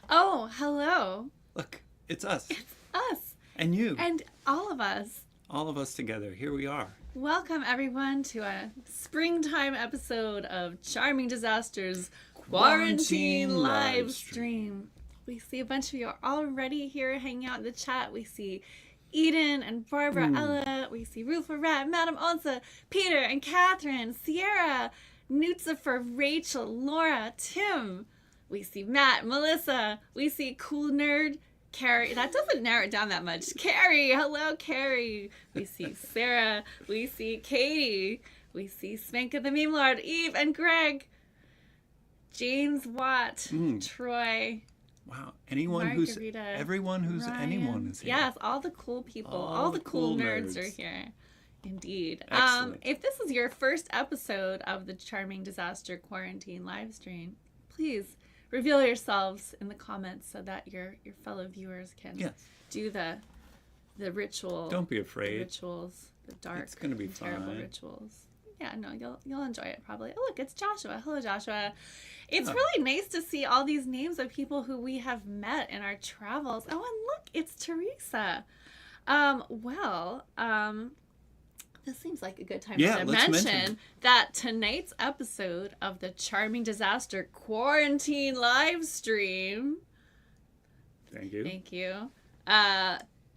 Oh, hello. Look, it's us. It's us. And you. And all of us. All of us together. Here we are. Welcome, everyone, to a springtime episode of Charming Disasters Quarantine Live Stream. We see a bunch of you are already here hanging out in the chat. We see Eden and Barbara Ella. We see Rufa Rat, Madam Onsa, Peter and Catherine, Sierra, Nutzifer, Rachel, Laura, Tim. We see Matt, Melissa. We see Cool Nerd, Carrie. That doesn't narrow it down that much. Carrie. Hello, Carrie. We see Sarah. We see Katie. We see Spanka the Meme Lord, Eve and Greg. James Watt. Troy. Wow. Everyone who's Ryan. anyone is here. Yes, all the cool people. All the cool nerds are here. Indeed. Excellent. If this is your first episode of the Charming Disaster Quarantine live stream, please reveal yourselves in the comments so that your fellow viewers can do the ritual. Don't be afraid. The rituals, the dark, it's gonna be terrible fine. rituals. Yeah, no, you'll enjoy it probably. Oh, look, it's Joshua. Hello, Joshua. It's really nice to see all these names of people who we have met in our travels. Oh, and look, it's Teresa. This seems like a good time to mention that tonight's episode of the Charming Disaster Quarantine live stream. Thank you. Thank you.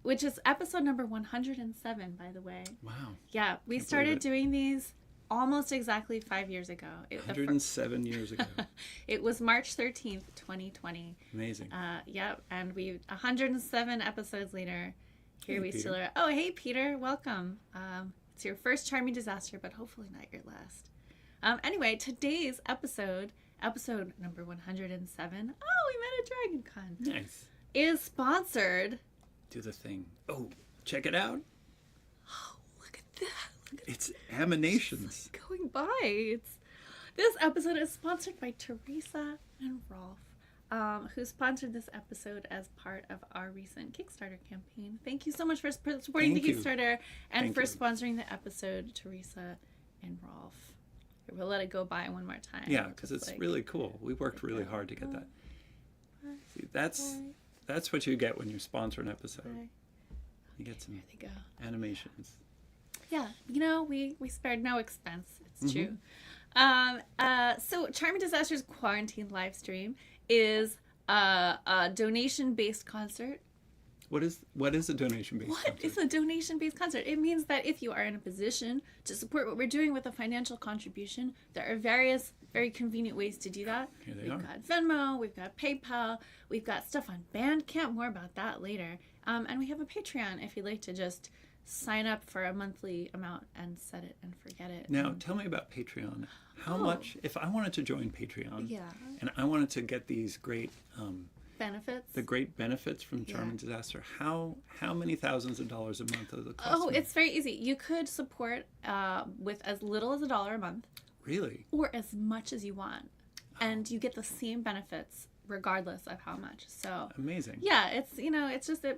Which is episode number 107, by the way. Wow. Yeah, we started doing these almost exactly 5 years ago. 107 years ago. It was March 13th, 2020. Amazing. Yep, and 107 episodes later, here we Peter. still are. Oh, hey, Peter, welcome. It's your first Charming Disaster, but hopefully not your last. Anyway, today's episode number 107, oh, we met at Dragon Con. Nice. Is sponsored. Do the thing. Oh, check it out. Oh, look at that. It's Emanations. It's going by. This episode is sponsored by Teresa and Rolf, who sponsored this episode as part of our recent Kickstarter campaign. Thank you so much for supporting the Kickstarter and for sponsoring the episode, Teresa and Rolf. We'll let it go by one more time. Yeah, because it's really cool. We worked really hard to get that. See, that's what you get when you sponsor an episode. You get some animations. Yeah, we spared no expense. It's true. So Charming Disasters Quarantine live stream is a donation-based concert. What is a donation-based concert? What is a donation-based concert? It means that if you are in a position to support what we're doing with a financial contribution, there are various very convenient ways to do that. We've got Venmo, we've got PayPal, we've got stuff on Bandcamp, more about that later. And we have a Patreon if you'd like to just sign up for a monthly amount and set it and forget it. Now, tell me about Patreon. How much, if I wanted to join Patreon and I wanted to get these great benefits, the great benefits from Charming Disaster, how many thousands of dollars a month does it cost? Oh, it's very easy. You could support with as little as $1 a month. Really? Or as much as you want. And you get the same benefits regardless of how much. So amazing. Yeah, it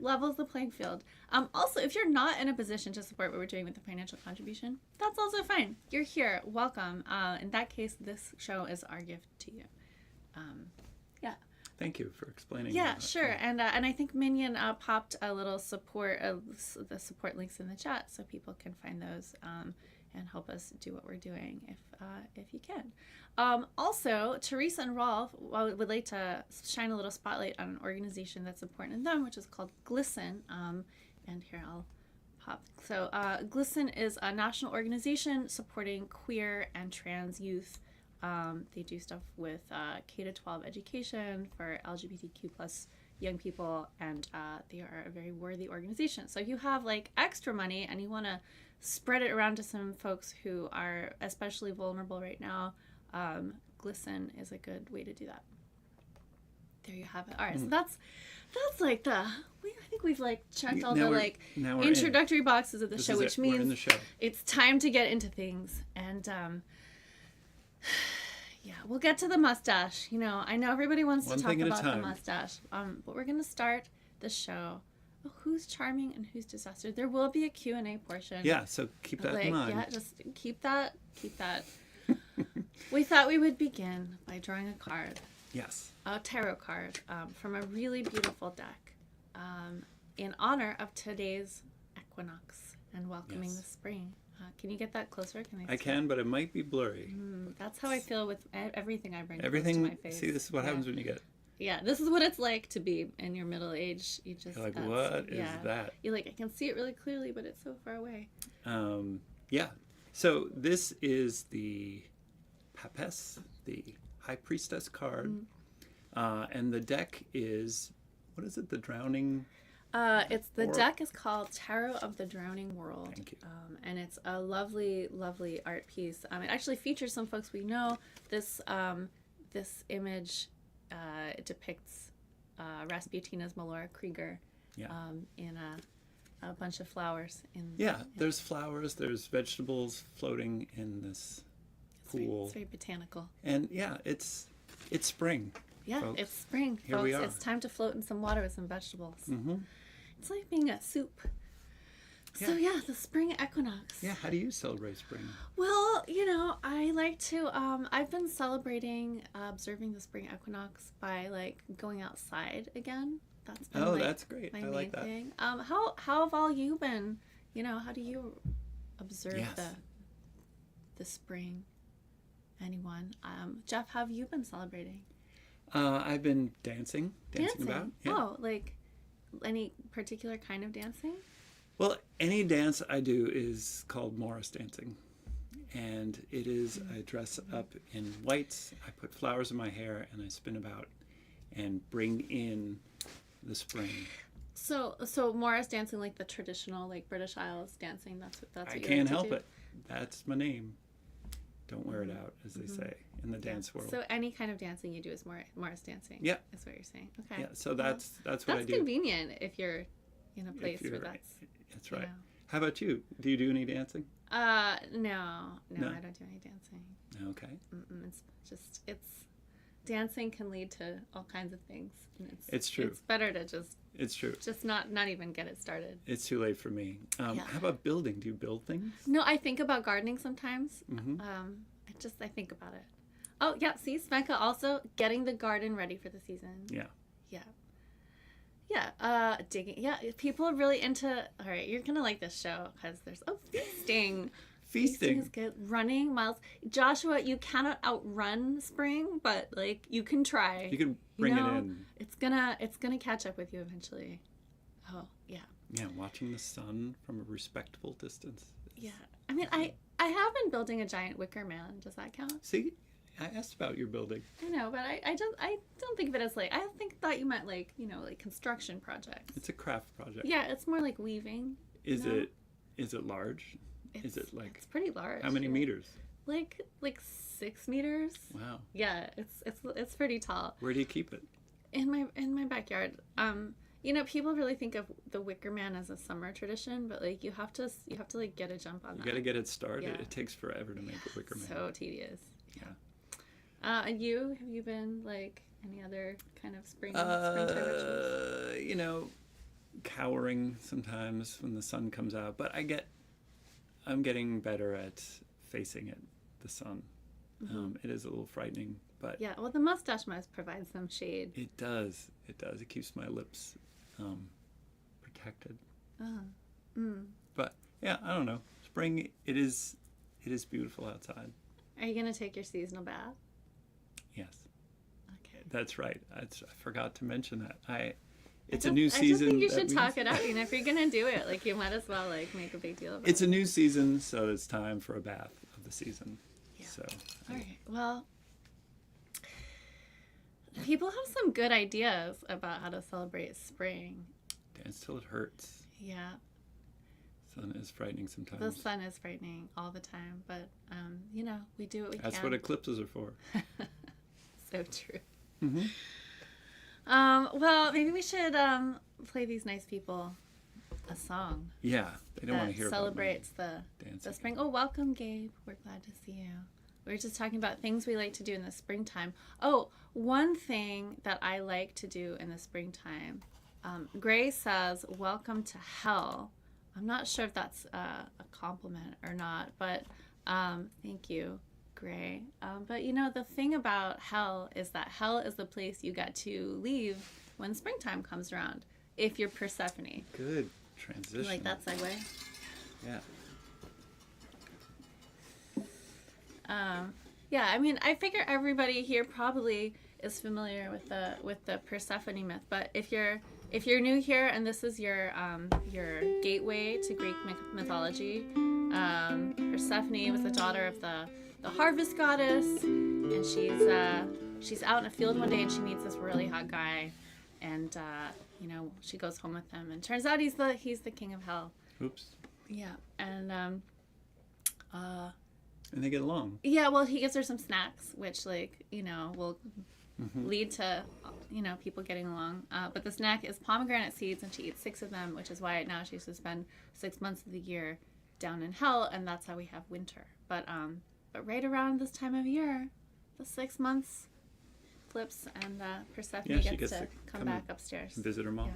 levels the playing field. Also, if you're not in a position to support what we're doing with the financial contribution, that's also fine. You're here. Welcome. In that case, this show is our gift to you. Thank you for explaining. Yeah, sure. And I think Minion popped a little the support links in the chat so people can find those and help us do what we're doing if you can. Also, Teresa and Rolf would like to shine a little spotlight on an organization that's important to them, which is called Glisten. And here I'll pop. So Glisten is a national organization supporting queer and trans youth. They do stuff with K-12 education for LGBTQ plus young people, and they are a very worthy organization. So if you have extra money and you want to spread it around to some folks who are especially vulnerable right now, Glisten is a good way to do that. There you have it. All right, so that's I think we've checked all the introductory boxes of the show, which means it's time to get into things. And we'll get to the mustache. I know everybody wants to talk about the mustache. But we're gonna start the show. Oh, who's charming and who's disaster? There will be a Q&A portion. Yeah, so keep that in mind. Yeah, just keep that. We thought we would begin by drawing a card. Yes. a tarot card from a really beautiful deck in honor of today's equinox and welcoming Yes. the spring. Can you get that closer? Can I can, but it might be blurry. That's how I feel with everything I bring Everything. close to my face. See, this is what happens when you get. Yeah, this is what it's like to be in your middle age. You just You're like, what is that? You're like, I can see it really clearly, but it's so far away. Yeah. So this is the Papess, the High Priestess card, and the deck is, what is it? The Drowning. It's the deck is called Tarot of the Drowning World. Thank you. And it's a lovely, lovely art piece. It actually features some folks we know. This this image depicts Rasputina's Melora Krieger in a bunch of flowers. There's flowers, there's vegetables floating in this pool. It's very botanical. And it's spring. Yeah, folks. It's spring, Here folks. we are. It's time to float in some water with some vegetables. Mm-hmm. It's like being a soup. Yeah. So the spring equinox. Yeah, how do you celebrate spring? Well, I like to, I've been celebrating observing the spring equinox by going outside again. That's been that's great. my I main like that. thing. How have all you been, how do you observe the spring? Anyone? Jeff, how have you been celebrating? I've been dancing about. Yeah. Oh, any particular kind of dancing? Well, any dance I do is called Morris dancing. And it is, I dress up in whites, I put flowers in my hair, and I spin about and bring in the spring. So Morris dancing, like the traditional, British Isles dancing, that's what I can't help it. That's my name. Don't wear it out, as they say in the dance world. So any kind of dancing you do is Morris dancing. Yeah. Is what you're saying. Okay. Yeah, so that's what I do. That's convenient if you're in a place where That's right. How about you? Do you do any dancing? No, I don't do any dancing. Okay. It's dancing can lead to all kinds of things. And it's true. It's better to just. It's true. Just not even get it started. It's too late for me. How about building? Do you build things? No, I think about gardening sometimes. Mm-hmm. I think about it. Oh yeah, see, Svenka also getting the garden ready for the season. Yeah. Digging. Yeah, people are really into. All right, you're gonna like this show because there's feasting. Feasting is good. Running miles. Joshua, you cannot outrun spring, but you can try. You can bring it in. It's gonna catch up with you eventually. Oh yeah. Yeah, watching the sun from a respectable distance. Yeah, I mean, I have been building a giant wicker man. Does that count? See, I asked about your building. I know, but I don't think of it as I thought you meant construction projects. It's a craft project. Yeah, it's more like weaving. Is it large? Is it It's pretty large. How many meters? Like 6 meters. Wow. Yeah, it's pretty tall. Where do you keep it? In my backyard. People really think of the wicker man as a summer tradition, but you have to get a jump on that. You got to get it started. Yeah. It takes forever to make a wicker man. So tedious. Yeah. And have you been any other kind of springtime rituals? Cowering sometimes when the sun comes out, but I'm getting better at facing it, the sun. It is a little frightening, but yeah. Well, the mustache must provide some shade. It does. It keeps my lips protected. But yeah, I don't know. Spring. It is beautiful outside. Are you gonna take your seasonal bath? Yes. Okay. That's right. I forgot to mention that. It's a new season. I just think you should talk it out. If you're gonna do it, you might as well make a big deal about it. It's a new season, so it's time for a bath of the season. Yeah. So. All right. Well, people have some good ideas about how to celebrate spring. Dance till it hurts. Yeah. Sun is frightening sometimes. The sun is frightening all the time, but we do what we can. That's what eclipses are for. So true. Mm-hmm. Well, maybe we should play these nice people a song. Yeah, they don't want to hear celebrates about the spring. Oh, welcome, Gabe. We're glad to see you. We were just talking about things we like to do in the springtime. Oh, one thing that I like to do in the springtime. Gray says, "Welcome to hell." I'm not sure if that's a compliment or not, but thank you, gray. But you know, the thing about hell is that hell is the place you get to leave when springtime comes around. If you're Persephone. Good transition. You like that segue? Yeah. Yeah, I mean, I figure everybody here probably is familiar with the Persephone myth. But if you're new here and this is your gateway to Greek mythology, Persephone was the daughter of the harvest goddess, and she's out in a field one day and she meets this really hot guy, and you know, she goes home with him, and turns out he's the king of hell. Oops. Yeah, and they get along. Yeah, well, he gives her some snacks, which, like, you know, will lead to, you know, people getting along. But the snack is pomegranate seeds, and she eats 6 of them, which is why now she has to spend 6 months of the year down in hell, and that's how we have winter. But right around this time of year, the 6 months flips, and Persephone gets to come back upstairs. Visit her mom. Yeah.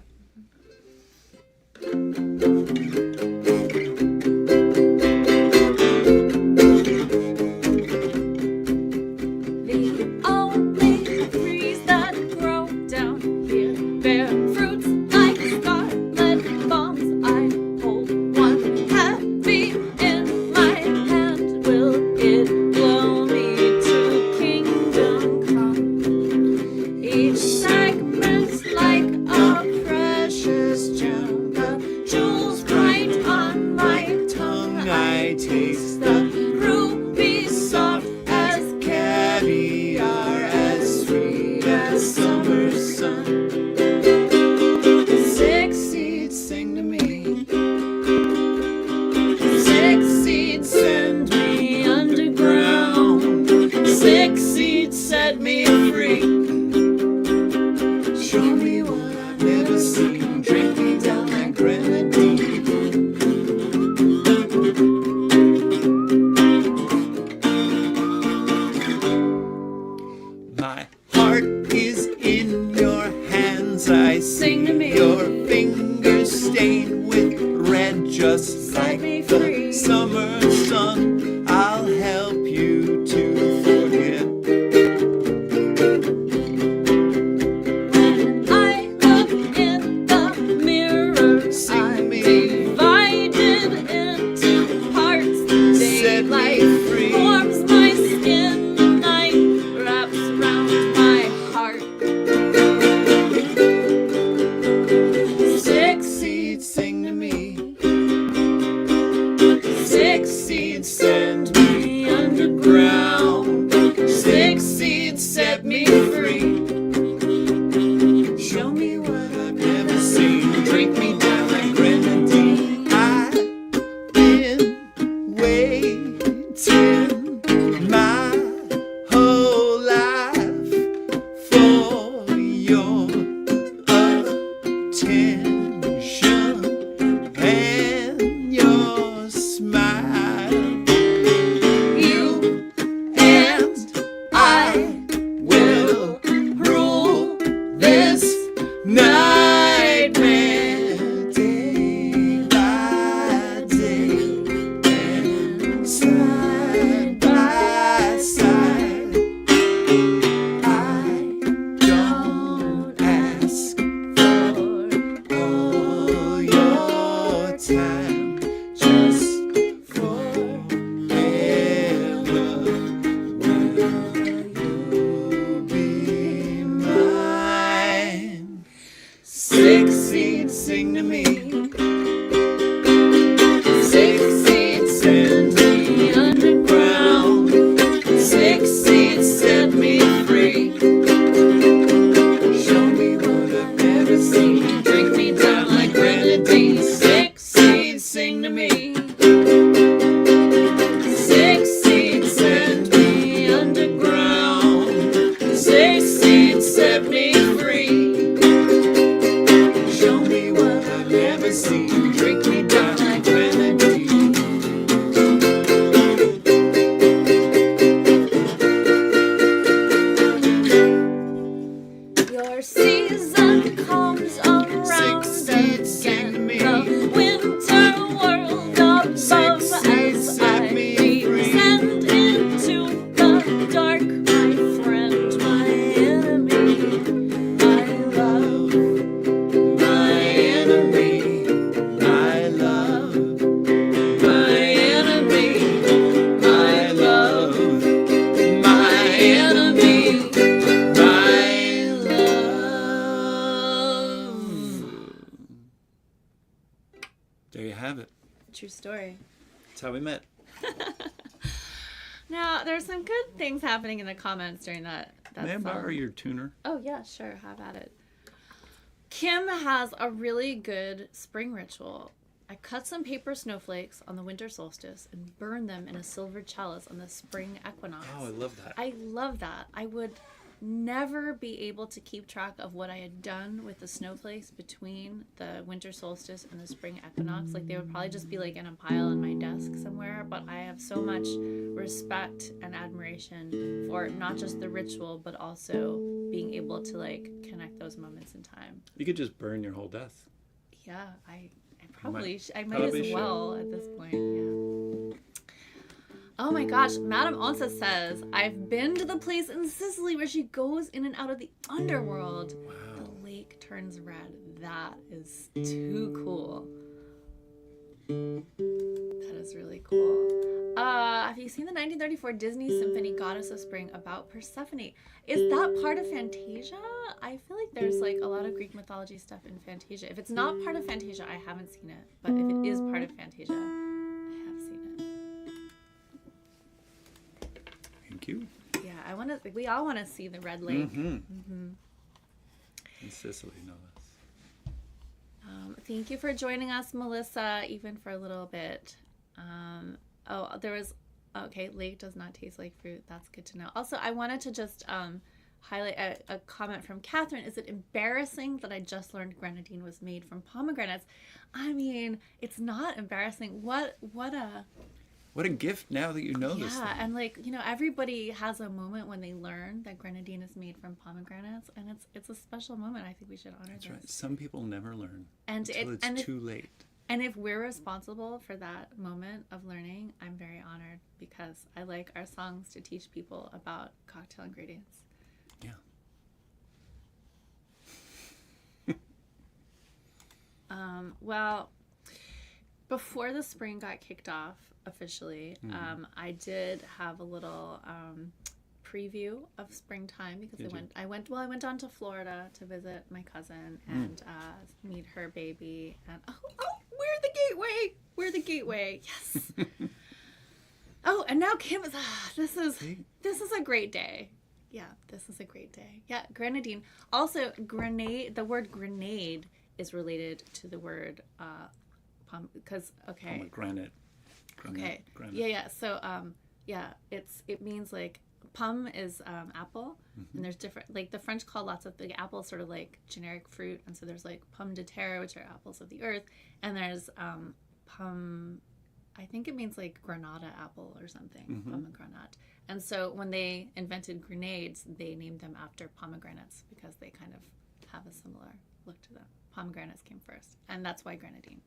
Winter world above as I descend into the There you have it. True story. That's how we met. Now, there's some good things happening in the comments during that May I borrow your tuner? Oh, yeah, sure. Have at it. Kim has a really good spring ritual. I cut some paper snowflakes on the winter solstice and burn them in a silver chalice on the spring equinox. Oh, I love that. I love that. I would never be able to keep track of what I had done with the snowflakes between the winter solstice and the spring equinox. Like, they would probably just be like in a pile on my desk somewhere. But I have so much respect and admiration for not just the ritual, but also being able to like connect those moments in time. You could just burn your whole desk. Yeah, I probably I might probably as well at this point. Yeah. Oh my gosh, Madame Onsa says, I've been to the place in Sicily where she goes in and out of the underworld. Wow. The lake turns red. That is too cool. That is really cool. Have you seen the 1934 Disney Symphony Goddess of Spring about Persephone? Is that part of Fantasia? I feel like there's like a lot of Greek mythology stuff in Fantasia. If it's not part of Fantasia, I haven't seen it. But if it is part of Fantasia, I have seen it. Thank you. Yeah, we all want to see the Red Lake. In Sicily, no less. Thank you for joining us, Melissa, even for a little bit. Okay, lake does not taste like fruit. That's good to know. Also, I wanted to just highlight a comment from Catherine. Is it embarrassing that I just learned grenadine was made from pomegranates? I mean, it's not embarrassing. What a gift now that you know this thing. Yeah, and like, you know, everybody has a moment when they learn that grenadine is made from pomegranates, and it's a special moment. I think we should honor That's this. right. Some people never learn until it's too late. And if we're responsible for that moment of learning, I'm very honored because I like our songs to teach people about cocktail ingredients. Yeah. Well, before the spring got kicked off officially, I did have a little preview of springtime because I went down to Florida to visit my cousin and meet her baby. And we're the gateway. Yes. Oh, and now Kim is. This is a great day. Yeah, this is a great day. Yeah, grenadine. Also, grenade. The word grenade is related to the word because Granite. Okay. Granite. Yeah. So it means like pomme is apple, and there's different, like the French call lots of the apples sort of like generic fruit, and so there's like pomme de terre, which are apples of the earth, and there's pomme. I think it means like granada apple or something, pomegranate. And so when they invented grenades, they named them after pomegranates because they kind of have a similar look to them. Pomegranates came first, and that's why grenadine.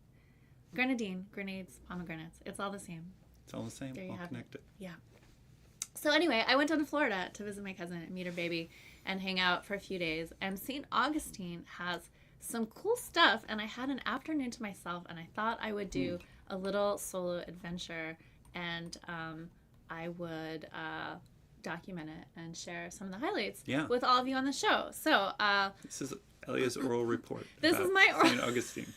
Grenadine, grenades, pomegranates. It's all the same. It's all the same. There you all have connected. it. Yeah. So anyway, I went down to Florida to visit my cousin and meet her baby and hang out for a few days. And St. Augustine has some cool stuff, and I had an afternoon to myself, and I thought I would do a little solo adventure, and I would document it and share some of the highlights with all of you on the show. So this is Elia's oral report. This is my oral. St. Augustine.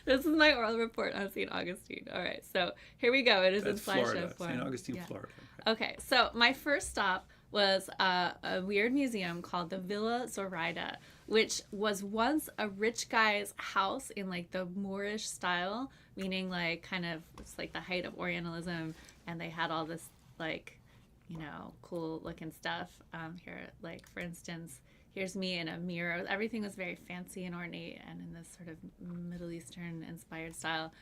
This is my oral report on St. Augustine. All right, so here we go. It is in Florida. slideshow form. St. Augustine, Florida. Okay, so my first stop was a weird museum called the Villa Zoraida, which was once a rich guy's house in like the Moorish style, meaning like kind of it's like the height of Orientalism, and they had all this like, you know, cool looking stuff. Here, like for instance, here's me in a mirror. Everything was very fancy and ornate and in this sort of Middle Eastern inspired style.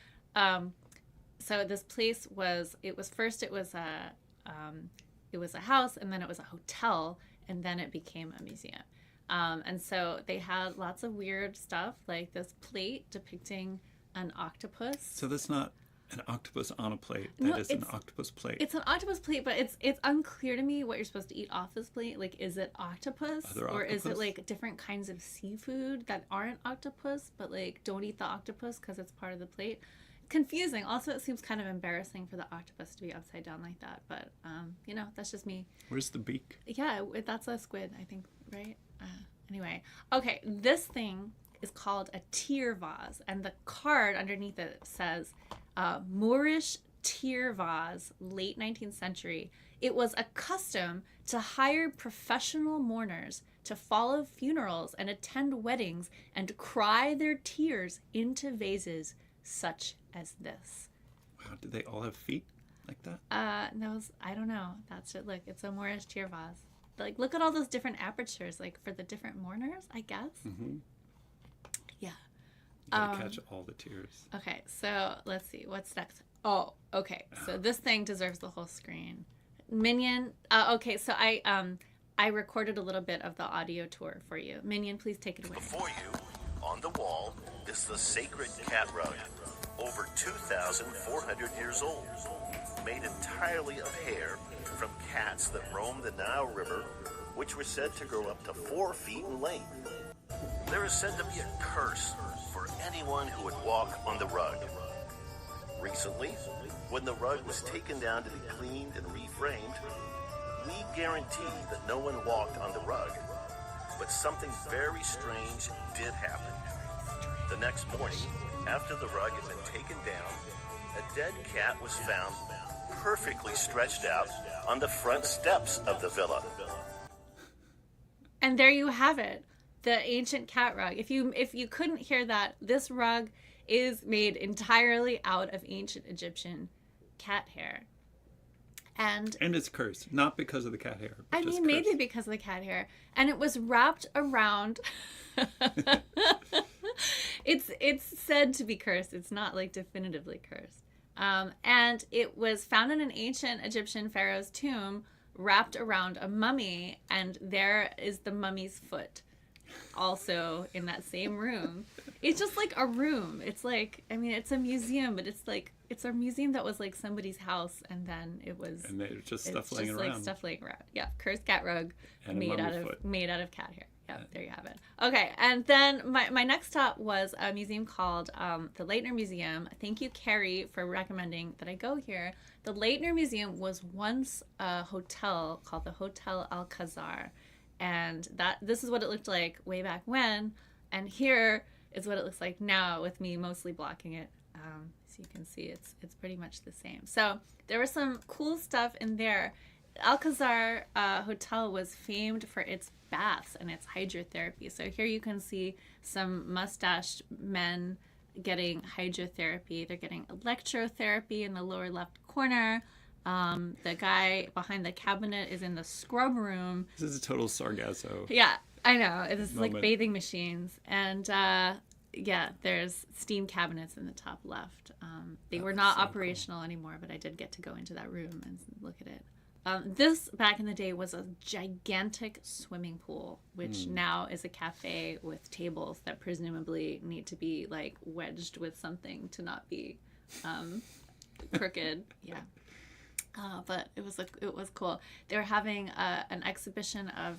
So this place was a house, and then it was a hotel, and then it became a museum. And so they had lots of weird stuff, like this plate depicting an octopus. So that's not an octopus on a plate. That is an octopus plate. It's an octopus plate, but it's unclear to me what you're supposed to eat off this plate. Like, is it octopus? Or is it like different kinds of seafood that aren't octopus, but like don't eat the octopus because it's part of the plate? Confusing. Also, it seems kind of embarrassing for the octopus to be upside down like that, but you know, that's just me. Where's the beak? Yeah, that's a squid, I think, right? Anyway, okay, this thing is called a tear vase. And the card underneath it says, Moorish tear vase, late 19th century. It was a custom to hire professional mourners to follow funerals and attend weddings and cry their tears into vases such as this. Wow, do they all have feet like that? No, I don't know. That's it. Look, it's a Moorish tear vase. Like, look at all those different apertures, like for the different mourners, I guess. Mm-hmm. Yeah. You gotta catch all the tears. Okay, so let's see. What's next? Oh, okay. So this thing deserves the whole screen. Minion. Okay, so I recorded a little bit of the audio tour for you. Minion, please take it away. Before you, on the wall, is the sacred cat rug, over 2,400 years old, made entirely of hair from cats that roamed the Nile River, which were said to grow up to 4 feet in length. There is said to be a curse for anyone who would walk on the rug. Recently, when the rug was taken down to be cleaned and reframed, we guarantee that no one walked on the rug. But something very strange did happen. The next morning, after the rug had been taken down, a dead cat was found perfectly stretched out on the front steps of the villa. And there you have it, the ancient cat rug. If you couldn't hear that, this rug is made entirely out of ancient Egyptian cat hair. And it's cursed, not because of the cat hair. I mean, maybe because of the cat hair. And it was wrapped around. It's said to be cursed. It's not like definitively cursed. And it was found in an ancient Egyptian pharaoh's tomb, wrapped around a mummy, and there is the mummy's foot, also in that same room. It's just like a room. It's like, I mean, it's a museum, but it's like, it's a museum that was like somebody's house, and then it was. And there's just stuff laying around. Like stuff laying around. Yeah, cursed cat rug And made out of cat hair. Yeah, there you have it. Okay, and then my next stop was a museum called the Leitner Museum. Thank you, Carrie, for recommending that I go here. The Leitner Museum was once a hotel called the Hotel Alcazar, and this is what it looked like way back when, and here is what it looks like now with me mostly blocking it. So you can see it's pretty much the same. So there was some cool stuff in there. Alcazar Hotel was famed for its baths and its hydrotherapy. So here you can see some mustached men getting hydrotherapy. They're getting electrotherapy in the lower left corner. The guy behind the cabinet is in the scrub room. This is a total sargasso. Yeah, I know. It's like Moment. bathing machines. And yeah, there's steam cabinets in the top left. They were not operational anymore, but I did get to go into that room and look at it. This, back in the day, was a gigantic swimming pool, which now is a cafe with tables that presumably need to be, like, wedged with something to not be crooked. Yeah. But it was cool. They were having an exhibition of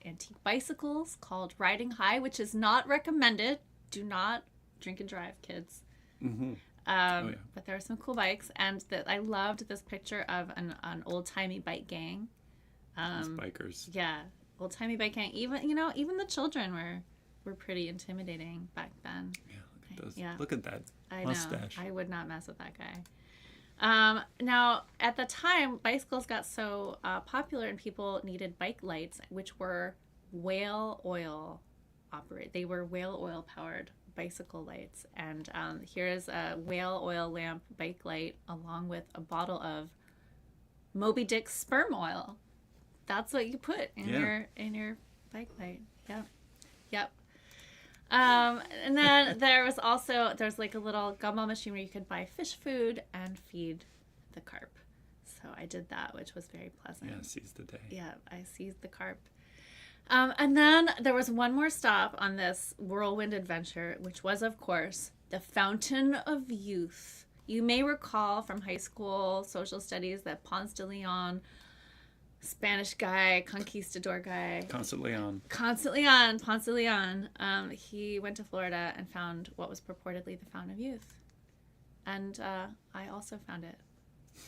antique bicycles called Riding High, which is not recommended. Do not drink and drive, kids. Mm-hmm. But there are some cool bikes, and I loved this picture of an old-timey bike gang. Those bikers. Yeah, old-timey bike gang. Even the children were pretty intimidating back then. Yeah, look at those. Yeah. Look at that mustache. I would not mess with that guy. Now, at the time, bicycles got so popular, and people needed bike lights, which were whale oil operated. They were whale oil powered bicycle lights, and here is a whale oil lamp bike light along with a bottle of Moby Dick sperm oil. That's what you put in your bike light. Yep. And then there's like a little gumball machine where you could buy fish food and feed the carp. So I did that, which was very pleasant. Yeah, seized the day. Yeah, I seized the carp. And then there was one more stop on this whirlwind adventure, which was, of course, the Fountain of Youth. You may recall from high school social studies that Ponce de Leon, Spanish guy, conquistador guy. Constantly on, Ponce de Leon. He went to Florida and found what was purportedly the Fountain of Youth. And I also found it.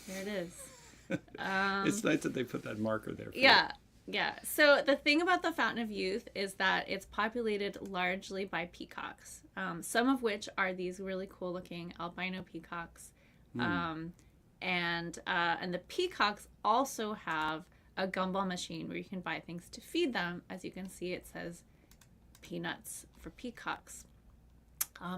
Here it is. It's nice that they put that marker there. Yeah. Yeah. So the thing about the Fountain of Youth is that it's populated largely by peacocks, some of which are these really cool looking albino peacocks. And the peacocks also have a gumball machine where you can buy things to feed them. As you can see, it says peanuts for peacocks.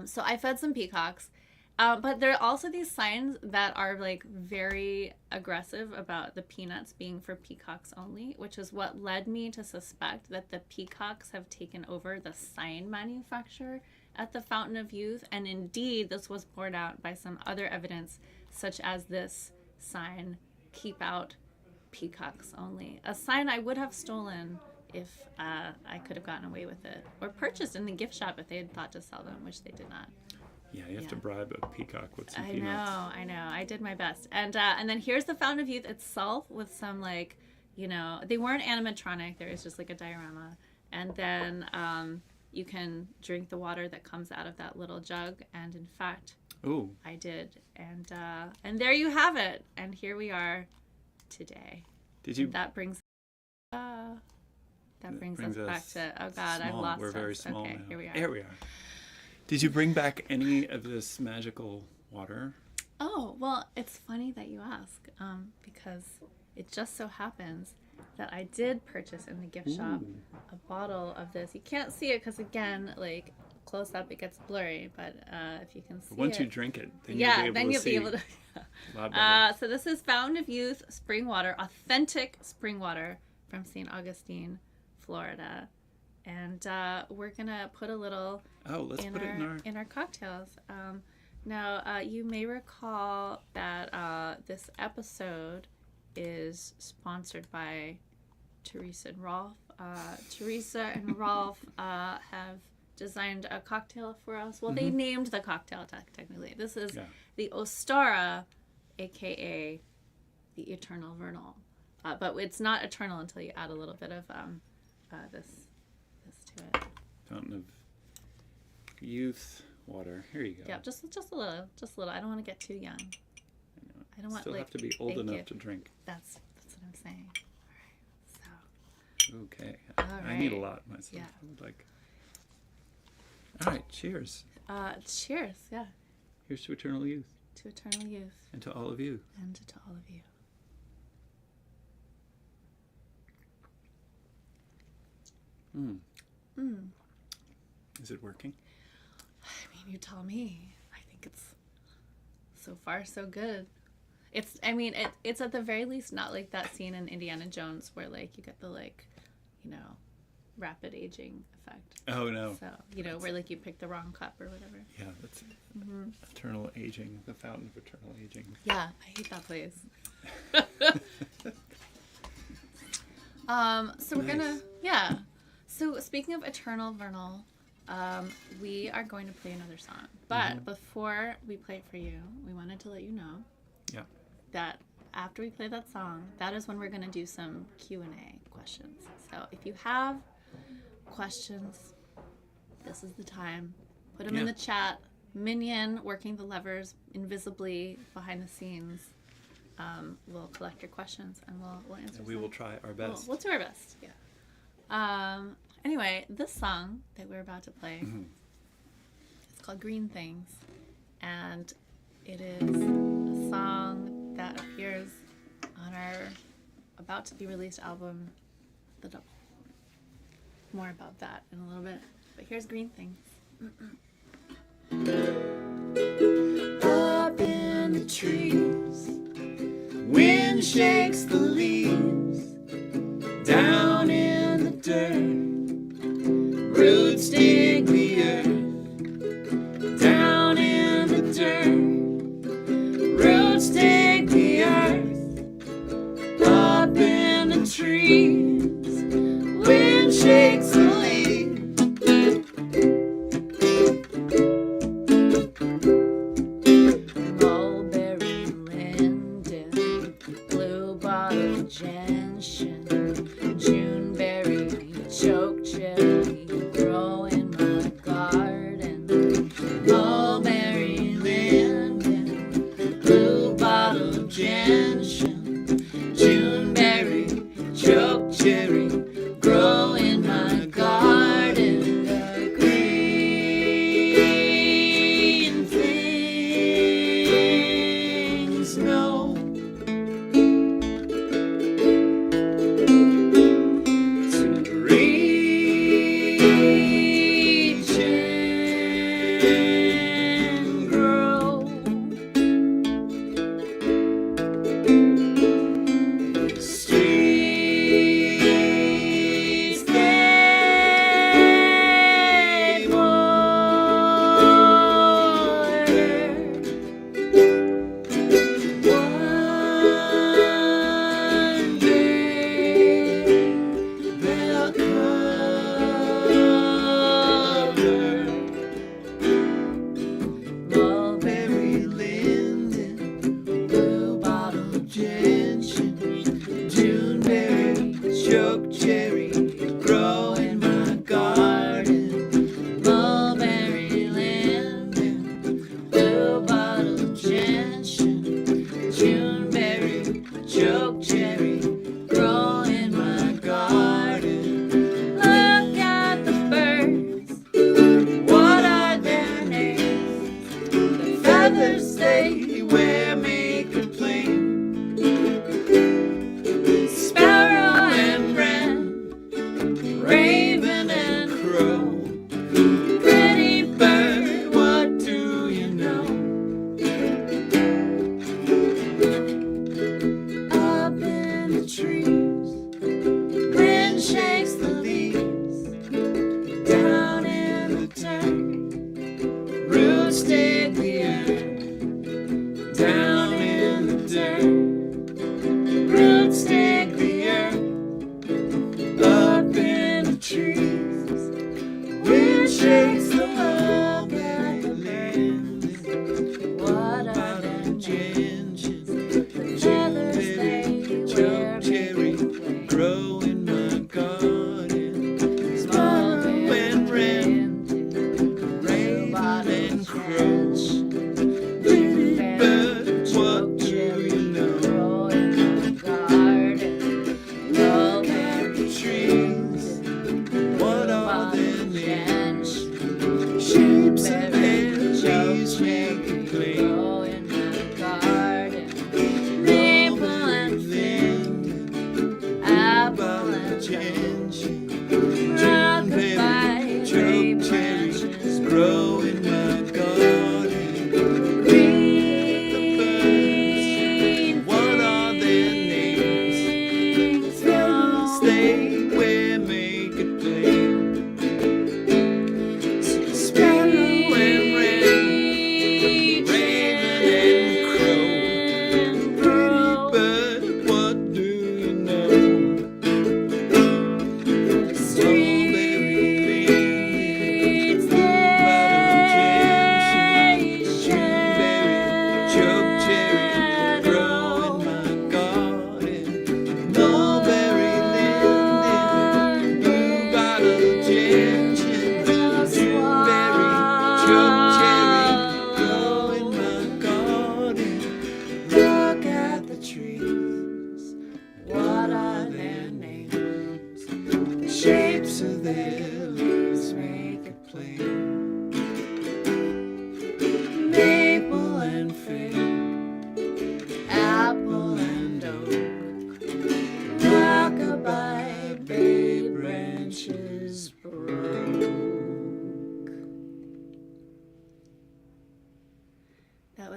So I fed some peacocks. But there are also these signs that are like very aggressive about the peanuts being for peacocks only, which is what led me to suspect that the peacocks have taken over the sign manufacture at the Fountain of Youth. And indeed, this was borne out by some other evidence, such as this sign, "Keep out peacocks only." A sign I would have stolen if I could have gotten away with it, or purchased in the gift shop if they had thought to sell them, which they did not. Yeah, you have to bribe a peacock with some I peanuts. know. I did my best. And then here's the Fountain of Youth itself with some like, they weren't animatronic. There was just like a diorama. And then you can drink the water that comes out of that little jug. And in fact, Ooh. I did. And there you have it. And here we are today. Did you? That brings us back to, oh God, I've small. lost We're very us. small Okay, now. here we are. There we are. Did you bring back any of this magical water? Oh, well, it's funny that you ask, because it just so happens that I did purchase in the gift shop a bottle of this. You can't see it because, again, like, close up, it gets blurry, but if you can see Once it. you drink it, then you'll be able to. A lot better. So this is Fountain of Youth spring water, authentic spring water from St. Augustine, Florida. And we're going to put a little let's put it in our cocktails. Now, you may recall that this episode is sponsored by Teresa and Rolf. Teresa and Rolf have designed a cocktail for us. Well, they named the cocktail technically. This is the Ostara, a.k.a. the Eternal Vernal. But it's not eternal until you add a little bit of this to it. Fountain of Youth water. Here you go. Yeah, just a little. I don't want to get too young. I don't want Still like have to be old enough it. to drink. That's what I'm saying. All right. Okay. All I need a right. lot myself. Yeah. I would like. All right. Cheers. Cheers. Yeah. Here's to eternal youth. To eternal youth. And to all of you. And to all of you. Is it working? I mean, you tell me. I think it's so far so good. It's at the very least not like that scene in Indiana Jones where like you get the like, rapid aging effect. Oh no. So, where like you pick the wrong cup or whatever. Yeah, that's eternal aging, the fountain of eternal aging. Yeah, I hate that place. So we're gonna, So speaking of Eternal Vernal, we are going to play another song. But before we play it for you, we wanted to let you know that after we play that song, that is when we're going to do some Q&A questions. So if you have questions, this is the time. Put them in the chat. Minion, working the levers invisibly behind the scenes, will collect your questions and we'll answer them. We will try our best. We'll do our best, yeah. Anyway, this song that we're about to play, it's called Green Things, and it is a song that appears on our about to be released album, The Double. More about that in a little bit, but here's Green Things. Up in the trees, wind shakes the leaves, down in the dirt, roots dig the earth, down in the dirt, roots dig the earth, up in the trees, wind shakes the leaves. Mulberry, linden, blue bottle gentian, Juneberry, choke cherry, growing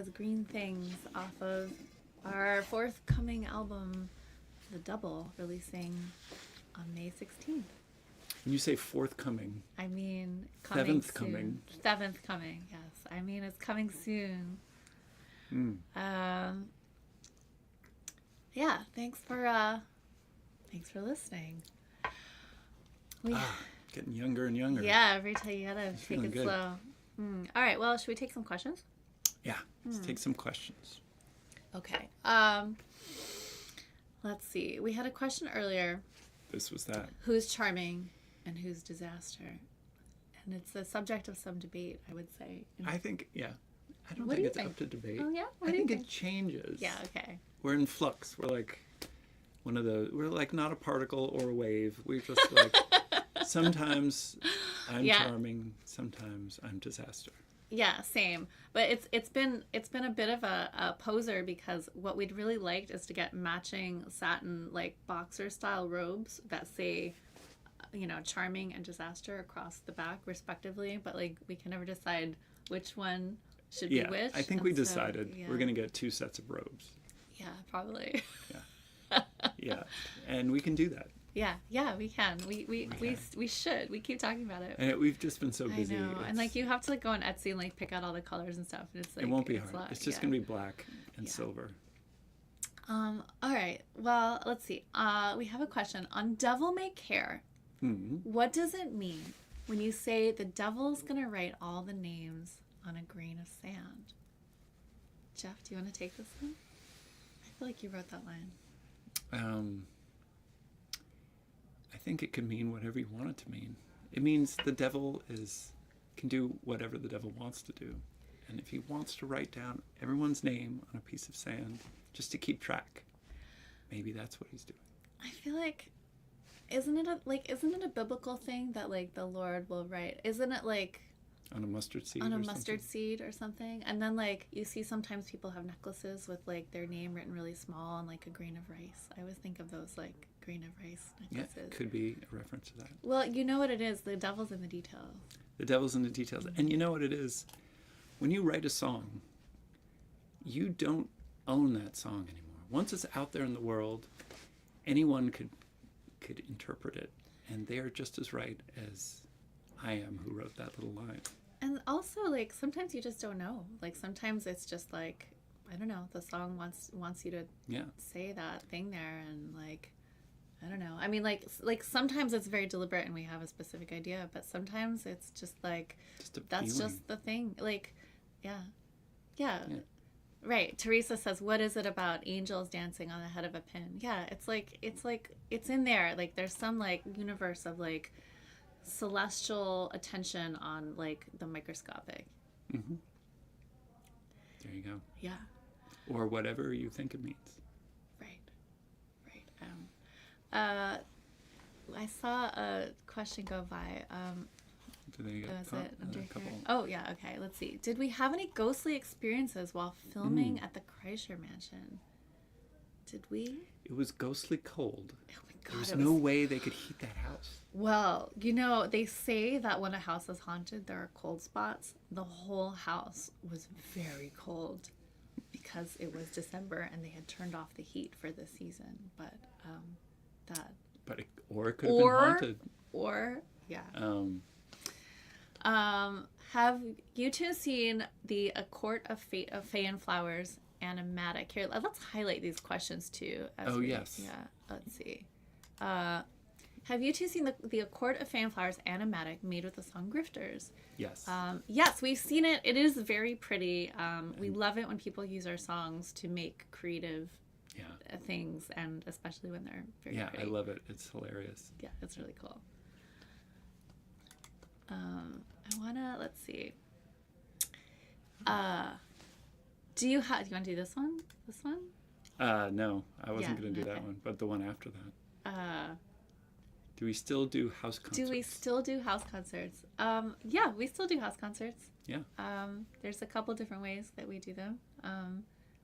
as green things off of our forthcoming album, The Double, releasing on May 16th. When you say forthcoming, I mean, coming seventh soon. coming. Seventh coming, yes. I mean, it's coming soon. Yeah, thanks for listening. Getting younger and younger. Yeah, every time you gotta take feeling it good. slow. All right, well, should we take some questions? Yeah. Let's take some questions. Okay. Let's see. We had a question earlier. This was that. Who's charming and who's disaster? And it's a subject of some debate, I would say. I think, yeah. I don't What think do you it's think? up to debate. Oh, yeah? What I do you think think? it changes. Yeah, okay. We're in flux. We're like we're like not a particle or a wave. We're just like, sometimes I'm Yeah. charming, sometimes I'm disaster. Yeah, same. But it's been a bit of a poser, because what we'd really liked is to get matching satin, like, boxer style robes that say, charming and disaster across the back respectively, but like we can never decide which one should be which. I think and we so, decided yeah. we're going to get 2 sets of robes. Yeah, probably. Yeah. And we can do that. Yeah, we can. We should. We keep talking about it. And we've just been so I busy. know. And like you have to like go on Etsy and like pick out all the colors and stuff. And it's like it won't be it's hard. a lot, It's just yeah. going to be black and Yeah. silver. All right. Well, let's see. We have a question on devil may care. What does it mean when you say the devil's gonna write all the names on a grain of sand? Jeff, do you want to take this one? I feel like you wrote that line. I think it could mean whatever you want it to mean. It means the devil can do whatever the devil wants to do. And if he wants to write down everyone's name on a piece of sand just to keep track, maybe that's what he's doing. I feel like, isn't it a biblical thing that like the Lord will write? Isn't it like On a mustard seed on a or mustard something? seed or something? And then like you see sometimes people have necklaces with like their name written really small on like a grain of rice. I always think of those like grain of rice Yeah, necklaces. could be a reference to that. Well, you know what it is. The devil's in the details. The devil's in the details. And you know what it is? When you write a song, you don't own that song anymore. Once it's out there in the world, anyone could interpret it. And they are just as right as I am who wrote that little line. And also, like, sometimes you just don't know. Like, sometimes it's just like, I don't know, the song wants you to Yeah. say that thing there, and like, I don't know. I mean, like sometimes it's very deliberate and we have a specific idea, but sometimes it's just like, Just a that's feeling. just the thing. Like, yeah. Right. Teresa says, what is it about angels dancing on the head of a pin? Yeah, it's in there. Like, there's some like universe of like celestial attention on like the microscopic. Mm-hmm. There you go. Yeah. Or whatever you think it means. Right. I saw a question go by. Do they get Was caught? it under A here? couple. Oh, yeah, okay. Let's see. Did we have any ghostly experiences while filming at the Kreischer Mansion? Did we? It was ghostly cold. Oh my There God. was it no way they could heat that house. Well, they say that when a house is haunted, there are cold spots. The whole house was very cold because it was December and they had turned off the heat for the season. But But it could have been haunted. Have you two seen the A Court of Fate of Fae and Flowers animatic? Here, let's highlight these questions too. Yes. Yeah, let's see. Have you two seen the A Court of Fae and Flowers animatic made with the song Grifters? Yes. Yes, we've seen it. It is very pretty. We love it when people use our songs to make creative things, and especially when they're very pretty. I love it. It's hilarious. Yeah, it's really cool. Let's see. Do you want to do this one? This one? No, I wasn't going to do okay. that one, but the one after that. Do we still do house concerts? Do we still do house concerts? Yeah, we still do house concerts. Yeah. There's a couple different ways that we do them.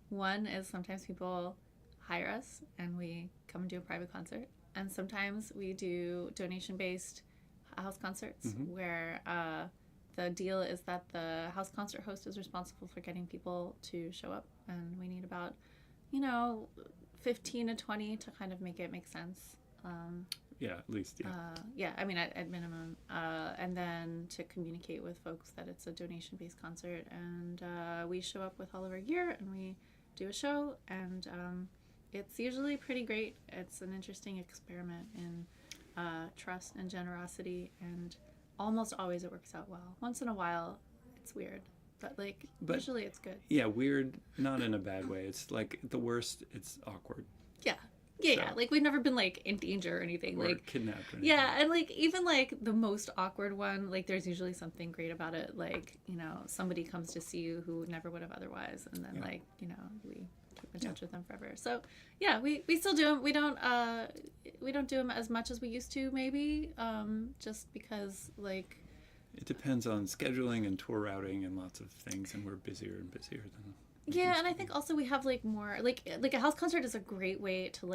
One is sometimes people hire us and we come and do a private concert. And sometimes we do donation-based house concerts where the deal is that the house concert host is responsible for getting people to show up, and we need about, 15 to 20 to kind of make it make sense. Yeah, at least, yeah. Yeah, I mean, at minimum. And then to communicate with folks that it's a donation-based concert. And we show up with all of our gear, and we do a show. And it's usually pretty great. It's an interesting experiment in trust and generosity. And almost always it works out well. Once in a while, it's weird. But usually it's good. Yeah, weird, not in a bad way. It's like the worst, it's awkward. Yeah. Yeah, so, we've never been in danger or anything, or kidnapped or anything. Yeah, and even the most awkward one, there's usually something great about it. Somebody comes to see you who never would have otherwise, and then we keep in touch with them forever. So yeah, we still do them. We don't do them as much as we used to, maybe, just because it depends on scheduling and tour routing and lots of things, and we're busier and busier than. Yeah, and I think also we have more a house concert is a great way to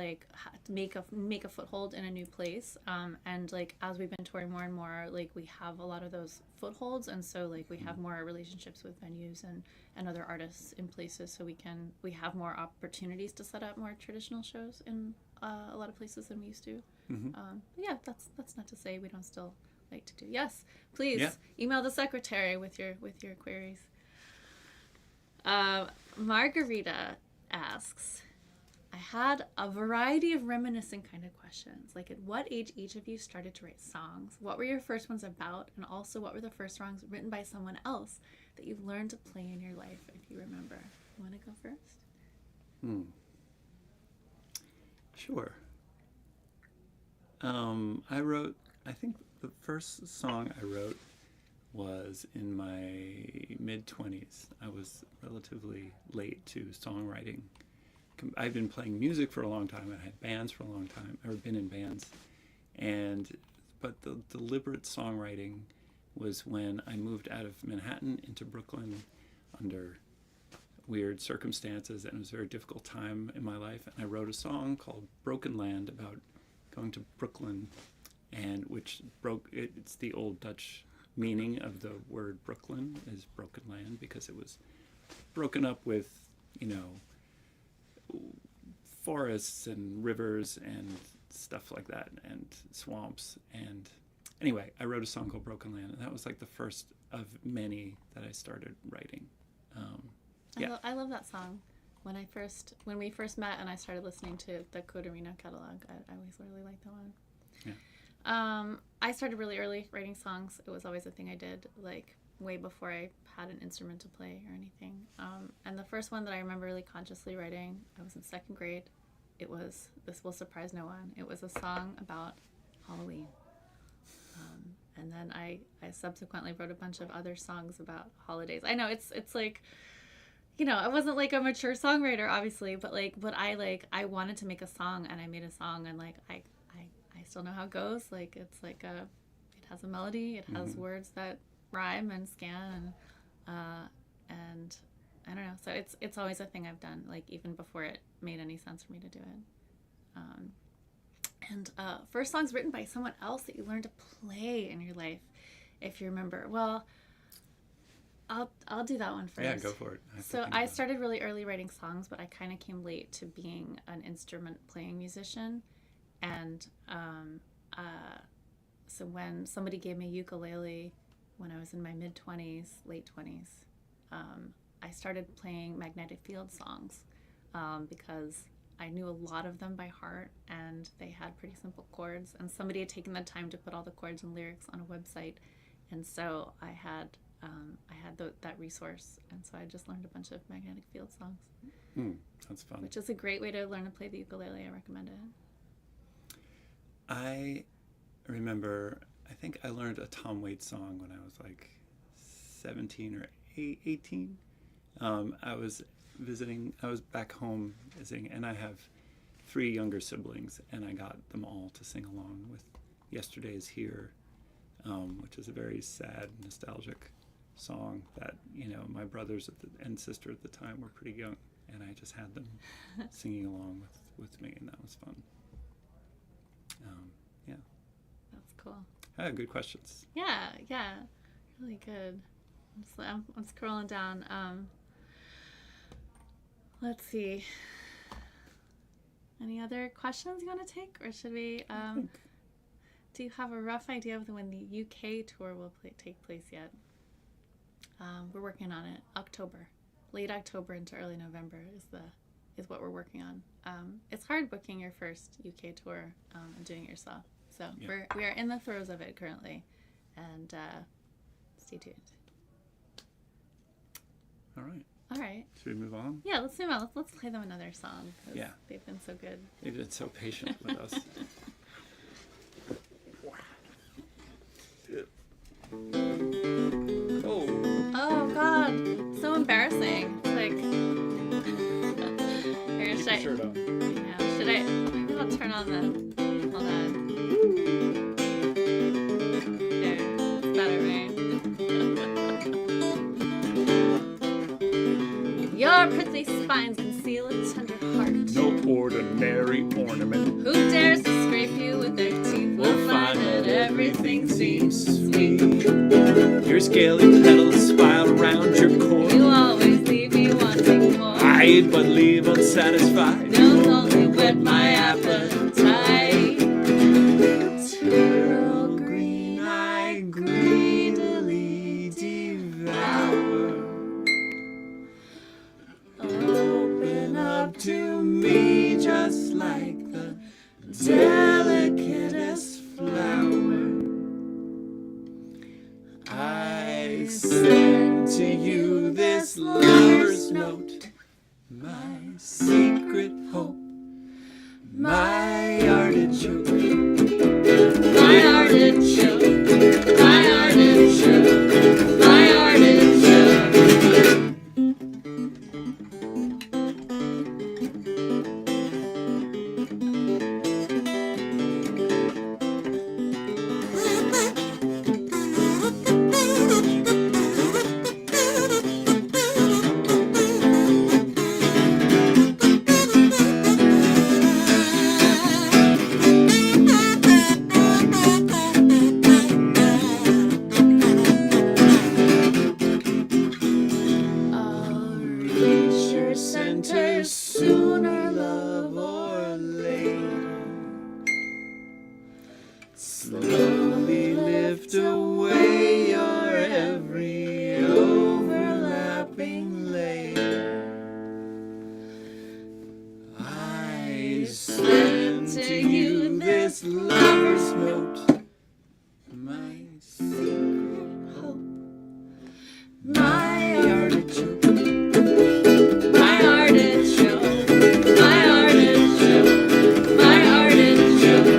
make a foothold in a new place. And as we've been touring more and more, we have a lot of those footholds, and so we have more relationships with venues and other artists in places, so we have more opportunities to set up more traditional shows in a lot of places than we used to. Yeah, that's not to say we don't still like to do. Yes, please email the secretary with your queries. Margarita asks, I had a variety of reminiscing kind of questions, at what age each of you started to write songs, what were your first ones about, and also what were the first songs written by someone else that you've learned to play in your life, if you remember. You want to go first? Sure. I think the first song I wrote was in my mid-20s. I was relatively late to songwriting. I've been playing music for a long time. I had bands for a long time, or been in bands. But the deliberate songwriting was when I moved out of Manhattan into Brooklyn under weird circumstances, and it was a very difficult time in my life. And I wrote a song called Broken Land about going to Brooklyn, and it's the old Dutch meaning of the word Brooklyn is broken land, because it was broken up with, forests and rivers and stuff like that, and swamps. And anyway, I wrote a song called Broken Land, and that was the first of many that I started writing. I love that song. When we first met and I started listening to the Coderino catalog, I always really liked that one. Yeah. I started really early writing songs. It was always a thing I did, way before I had an instrument to play or anything. And the first one that I remember really consciously writing, I was in second grade. This will surprise no one, it was a song about Halloween. And then I subsequently wrote a bunch of other songs about holidays. I know it's I wasn't a mature songwriter, obviously, but I wanted to make a song, and I made a song, and I still know how it goes. It has a melody, it has words that rhyme and scan, and I don't know. So it's always a thing I've done, even before it made any sense for me to do it. And first songs written by someone else that you learned to play in your life, if you remember. Well, I'll do that one first. Yeah, go for it. I started really early writing songs, but I kind of came late to being an instrument playing musician. And so when somebody gave me a ukulele when I was in my mid-20s, late 20s, I started playing magnetic field songs because I knew a lot of them by heart, and they had pretty simple chords, and somebody had taken the time to put all the chords and lyrics on a website, and so I had that resource, and so I just learned a bunch of magnetic field songs. That's fun. Which is a great way to learn to play the ukulele. I recommend it. I remember, I think I learned a Tom Waits song when I was 17 or 18. I was back home visiting, and I have 3 younger siblings, and I got them all to sing along with Yesterday's Here, which is a very sad, nostalgic song that, my brothers and sister at the time were pretty young, and I just had them singing along with me, and that was fun. Yeah. That's cool. Good questions. Yeah. Really good. I'm scrolling down. Let's see. Any other questions you want to take, or should we? Do you have a rough idea of when the UK tour will take place yet? We're working on it. Late October into early November is what we're working on. It's hard booking your first UK tour and doing it yourself. So Yeah. we are in the throes of it currently, and stay tuned. All right. All right. Should we move on? Yeah, let's move on. Let's play them another song. 'Cause Yeah. they've been so good. They've been so patient with us. Oh. Oh God, so embarrassing. It's like, here, Keep should I? your shirt on. Yeah, should I? Maybe I'll turn on the. Hold on. There, it's better, right? Your prickly spines conceal a tender heart. No ordinary ornament Who dares to scrape you with their teeth will find that everything seems sweet. Your scaly petals spiral around your core. You always leave me wanting more. I eat but leave unsatisfied. Don't only whet my appetite. Turtle green I greedily devour. Open up to me just like the delicatest flower. I send to you this lover's note, my secret hope, my artichoke, my artichoke, my artichoke, my artichoke. I'll reach your center sooner, love, or later. Slowly lift away your every overlapping layer. I send to you this lover's note, my secret hope, my artichoke, my artichoke, my artichoke, my artichoke.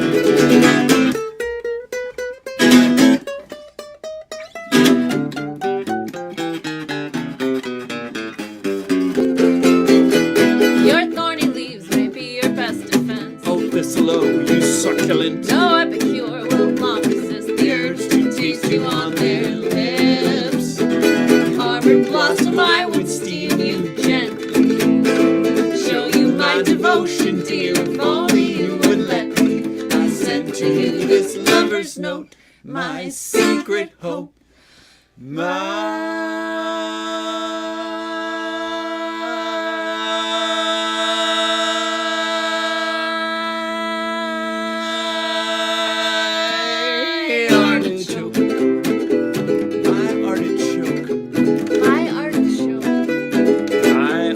Your thorny leaves may be your best defense. Oh, Thistle, you succulent. No epicure will long resist the urge to taste you on their lips. Harbored blossom, I would steam you gently. Show you my devotion, dear, if only you would let me. I send to you this lover's note, my secret hope, my artichoke, My artichoke. my artichoke, My artichoke. my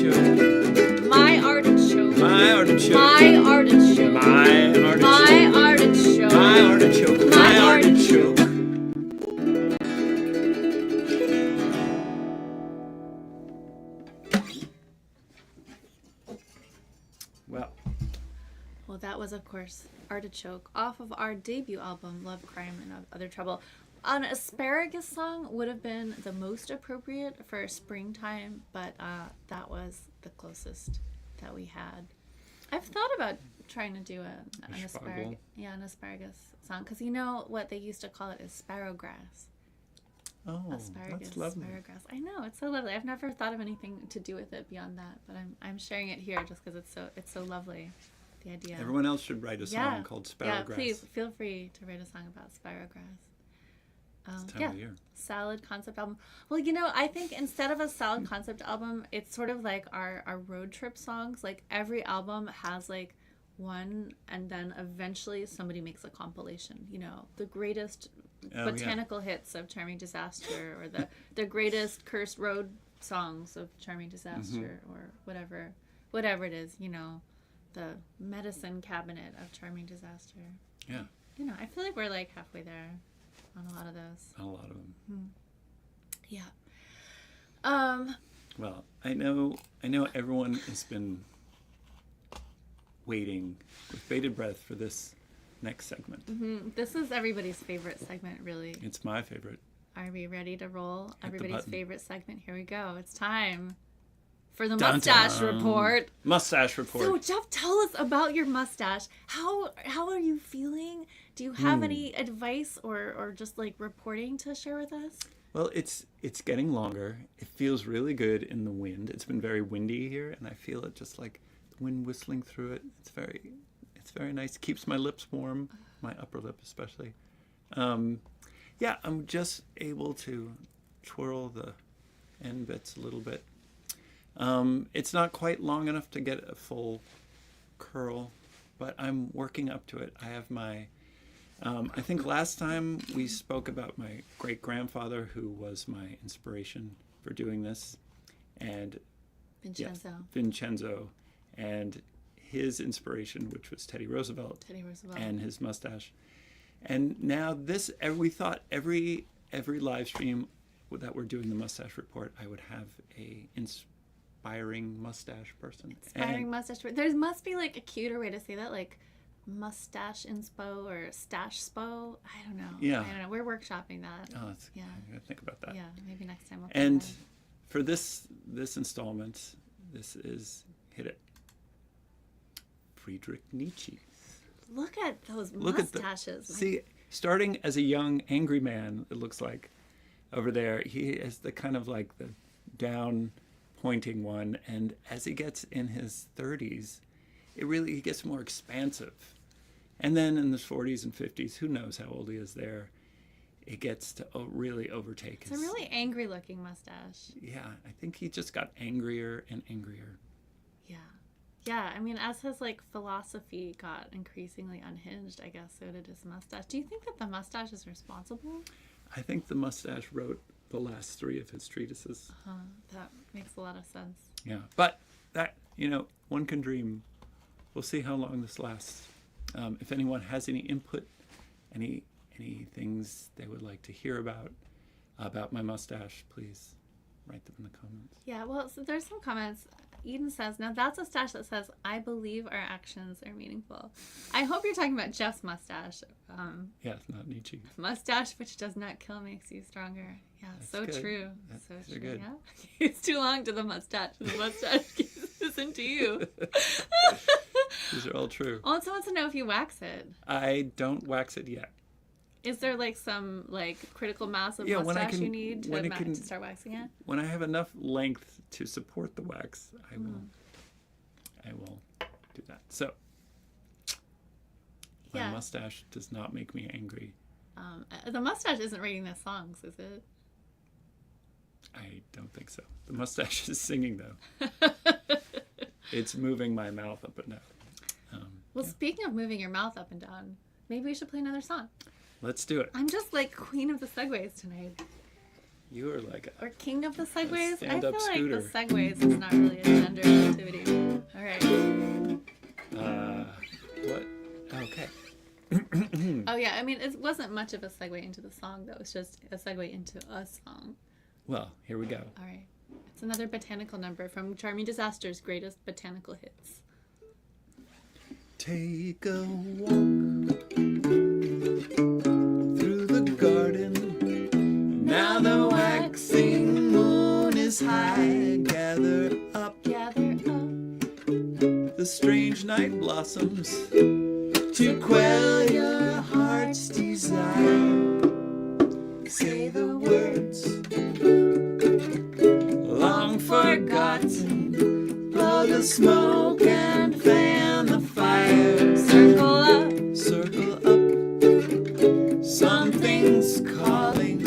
artichoke, My artichoke. my artichoke, My my artichoke, artichoke. My artichoke. My My artichoke. Well, Well, that was, of course, Artichoke off of our debut album, Love, Crime, and Other Trouble. An asparagus song would have been the most appropriate for springtime, but that was the closest that we had. I've thought about trying to do an Spargle. asparagus song, because you know what they used to call it is sparrowgrass. oh, Asparagus, that's lovely. asparagus. I know, it's so lovely. I've never thought of anything to do with it beyond that, but I'm sharing it here just because it's so lovely. The idea. Everyone else should write a song called Yeah, Sparrowgrass. please feel free to write a song about sparrowgrass. Time Yeah. of year. Salad concept album. Well, I think instead of a salad concept album, it's sort of like our road trip songs. Like every album has like one, and then eventually somebody makes a compilation. The greatest botanical hits of Charming Disaster, or the greatest cursed road songs of Charming Disaster, or whatever it is. The medicine cabinet of Charming Disaster. Yeah. I feel like we're like halfway there on a lot of those. A lot of them. Yeah. Well, I know everyone has been waiting with bated breath for this next segment. This is everybody's favorite segment, really. It's my favorite. Are we ready to roll? the Everybody's button. favorite segment. Here we go. It's time for the Dun, mustache dun. report. Mustache report. So, Jeff, tell us about your mustache. How are you feeling? Do you have any advice or just like reporting to share with us? Well, it's getting longer. It feels really good in the wind. It's been very windy here, and I feel it just like the wind whistling through it. It's very nice. Keeps my lips warm, my upper lip especially. Yeah, I'm just able to twirl the end bits a little bit. It's not quite long enough to get a full curl, but I'm working up to it. I have my I think last time we spoke about my great-grandfather, who was my inspiration for doing this, and Vincenzo. Vincenzo, and his inspiration, which was Teddy Roosevelt, and his mustache. And now we thought every live stream that we're doing the mustache report, I would have a inspiring mustache person. Mustache. There must be like a cuter way to say that, like mustache inspo or stash spo. I don't know. Yeah. I don't know. We're workshopping that. Oh, that's, Yeah. I gotta think about that. Yeah, maybe next time we'll And find for this installment, this is Hit It. Friedrich Nietzsche. that. Look at those Look at mustaches. See, starting as a young, angry man, it looks like, over there, he is the kind of like the down pointing one. And as he gets in his 30s, he gets more expansive. And then in the 40s and 50s, who knows how old he is there, it gets to really overtake It's a really angry looking mustache. Yeah, I think he just got angrier and angrier. Yeah. Yeah, I mean, as his like philosophy got increasingly unhinged, I guess so did his mustache. Do you think that the mustache is responsible? I think the mustache wrote the last 3 of his treatises. That makes a lot of sense. Yeah, but that, one can dream. We'll see how long this lasts. If anyone has any input, any things they would like to hear about my mustache, please write them in the comments. Yeah, well, so there's some comments. Eden says, now that's a stash that says, I believe our actions are meaningful. I hope you're talking about Jeff's mustache. Yes, not Nietzsche. Mustache which does not kill makes you stronger. Yeah, That's so good. true. That's So true. good. Yeah. It's too long to the mustache. The mustache isn't to you. These are all true. Also wants to know if you wax it. I don't wax it yet. Is there like some like critical mass of Yeah, when I mustache can- you need when it to can- start waxing it? When I have enough length to support the wax, I will do that. So, my Yeah. mustache does not make me angry. The mustache isn't rating the songs, is it? I don't think so. The mustache is singing, though. It's moving my mouth up and down. Well, speaking of moving your mouth up and down, maybe we should play another song. Let's do it. I'm just like queen of the segues tonight. You are like Or king of the segues. I feel stand-up like scooter. the segues is not really a gender activity. All right. what? Okay. Oh, yeah. I mean, it wasn't much of a segue into the song, though. It's just a segue into a song. Well, here we go. All right. It's another botanical number from Charming Disaster's greatest botanical hits. Take a walk through the garden. Now the waxing moon is high. Gather up the strange night blossoms to quell your heart's desire. Say the words long forgotten. Blow the smoke and fan the fire. Circle up. Something's calling.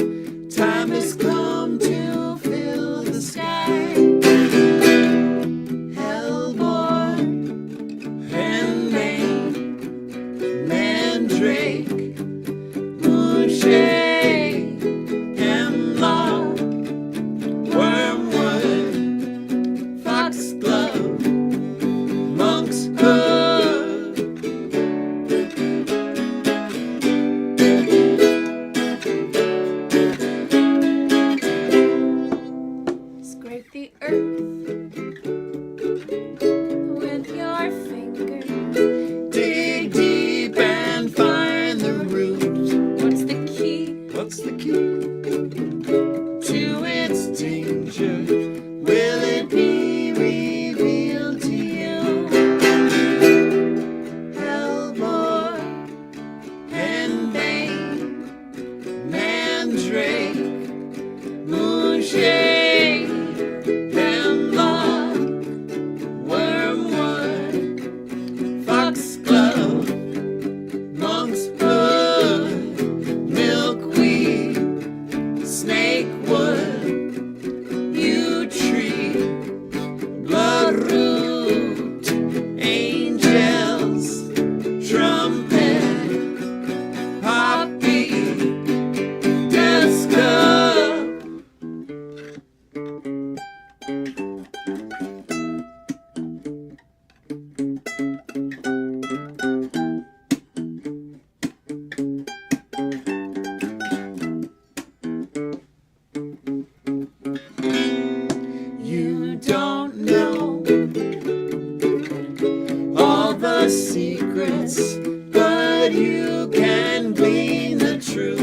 words, but you can glean the truth.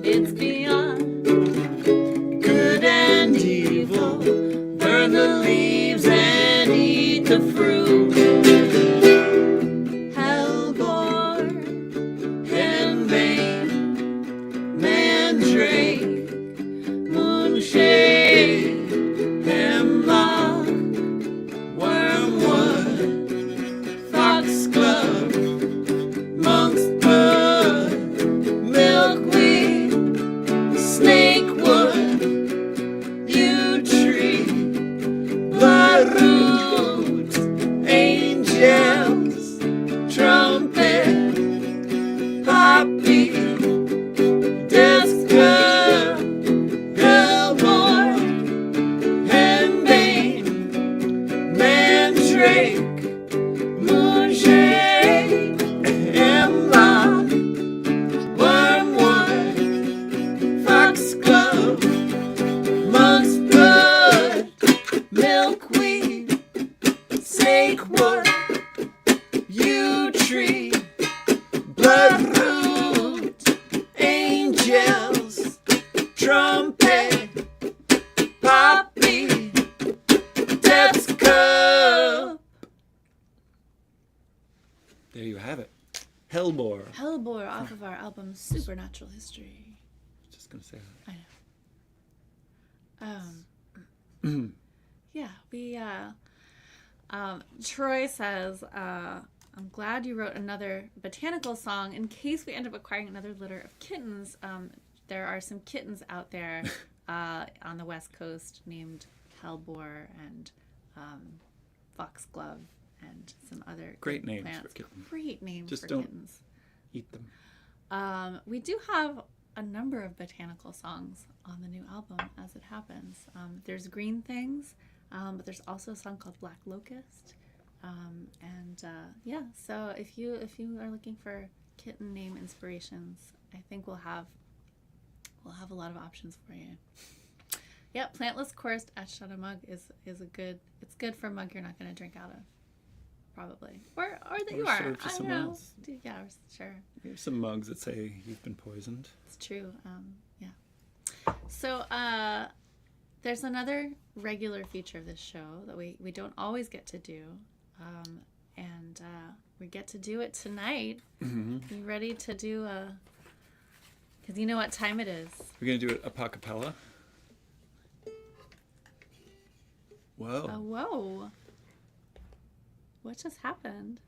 It's beyond good and evil. Burn the leaves and eat the fruit. Hellbore, henbane, mandrake, moonshade, hemlock, wormwood, foxglove, monk's bud, milkweed, snakewood, yew tree, bloodroot, angels, trumpet, poppy, death's cup, hellbore, henbane, mandrake, moonshade, hemlock, wormwood, foxglove, monk's blood, milkweed, snakewood, yew tree, bloodroot, angels, trumpet, poppy, death's cup. There you have it. Hellbore. Hellbore off of our album Supernatural History. Just gonna say that. I know. Yeah, Troy says, I'm glad you wrote another botanical song in case we end up acquiring another litter of kittens. There are some kittens out there on the West Coast named Hellbore and Foxglove and some other Great names plants. for kittens. Great names Just for don't- kittens. Eat them. We do have a number of botanical songs on the new album as it happens. There's Green Things, but there's also a song called Black Locust. Yeah, so if you are looking for kitten name inspirations, I think we'll have a lot of options for you. Yeah, plantless coursed etched on a mug is it's good for a mug you're not going to drink out of, probably, or that you are. serve to I don't someone know. else. Yeah, sure. Here's some mugs that say you've been poisoned. It's true. Yeah. So there's another regular feature of this show that we don't always get to do, and we get to do it tonight. Mm-hmm. You ready to do because you know what time it is. We're gonna do it a cappella. Whoa. Whoa. What just happened?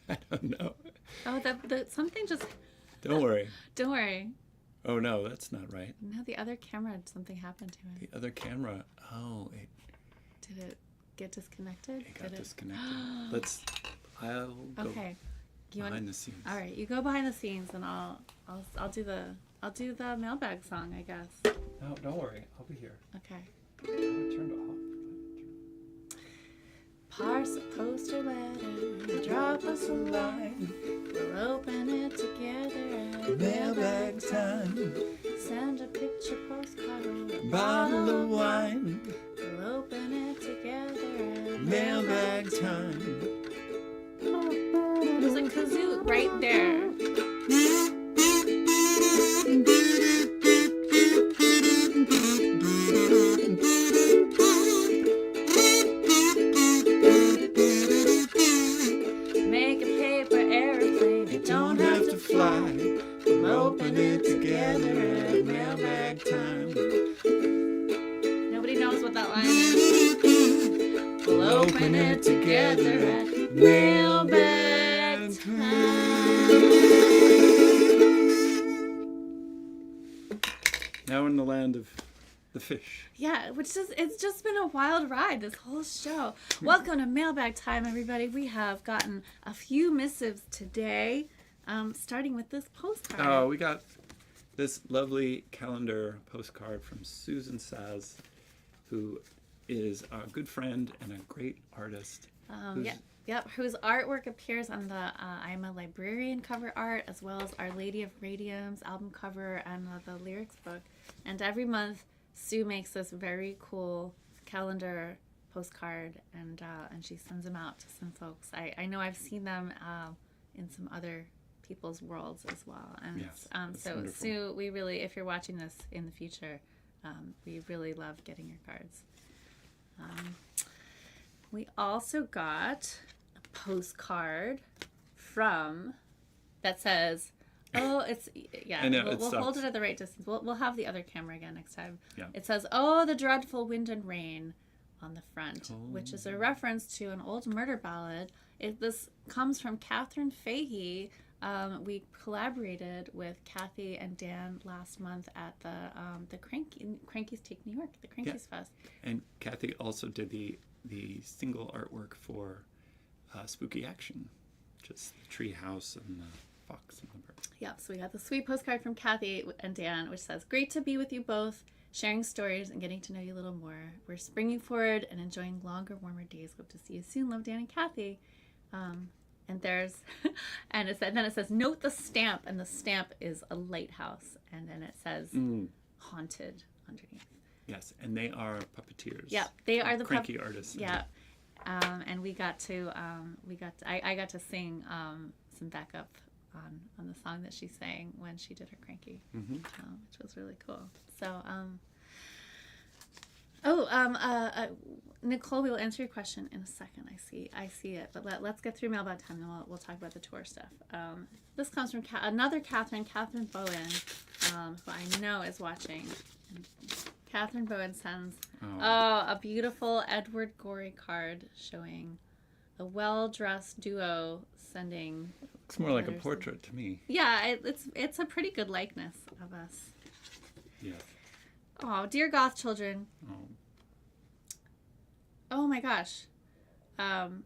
I don't know. Oh, that something just. Don't worry. Don't worry. Oh no, that's not right. No, the other camera, something happened to it. The other camera. Oh, Did it get disconnected? it got disconnected. I'll go Okay. behind the scenes. All right, you go behind the scenes, and I'll do the mailbag song, I guess. No, don't worry. I'll be here. Okay. Oh, it turned off. Parse a poster letter, drop us a line. We'll open it together at Mailbag time. Send a picture postcard or a Bottle of wine. We'll open it together at Mailbag time. There's a kazoo right there. Make a paper airplane. You don't have to fly. We'll open it together at mailbag time. Nobody knows what that line is. We'll open it together at mailbag time. Now in the land of the fish. Yeah, it's just been a wild ride, this whole show. Welcome to Mailbag Time, everybody. We have gotten a few missives today, starting with this postcard. Oh, we got this lovely calendar postcard from Susan Saz, who is a good friend and a great artist. Whose artwork appears on the I'm a Librarian cover art, as well as Our Lady of Radiums album cover and the lyrics book. And every month, Sue makes this very cool calendar postcard, and she sends them out to some folks. I know I've seen them in some other people's worlds as well. And Yes, that's so wonderful. Sue, we really, if you're watching this in the future, we really love getting your cards. We also got a postcard from that says, "Oh, it's yeah." I know, we'll it hold sucks. it at the right distance. We'll have the other camera again next time. Yeah. It says, "Oh, the dreadful wind and rain," on the front, which is a reference to an old murder ballad. This comes from Catherine Fahey. We collaborated with Kathy and Dan last month at the Crankies Take New York, the Crankies Fest. And Kathy also did the single artwork for Spooky Action, just the tree house and the fox and the bird. Yeah, so we got the sweet postcard from Kathy and Dan, which says, "Great to be with you both, sharing stories and getting to know you a little more. We're springing forward and enjoying longer, warmer days. Hope to see you soon. Love, Dan and Kathy." And there's, and then it says, "Note the stamp," and the stamp is a lighthouse, and then it says "haunted" underneath. Yes, and they are puppeteers. Yeah, they are the cranky artists. Yeah, and we got to, I got to sing some backup on the song that she sang when she did her Cranky, which was really cool. So, Nicole, we will answer your question in a second. I see it, but let's get through mailbag time, and we'll talk about the tour stuff. This comes from another Catherine Bowen, who I know is watching. And Catherine Bowen sends a beautiful Edward Gorey card showing a well-dressed duo sending. Looks more like a letters. portrait to me. Yeah, it's a pretty good likeness of us. Yes. Oh, dear goth children. Oh. Oh my gosh. I'm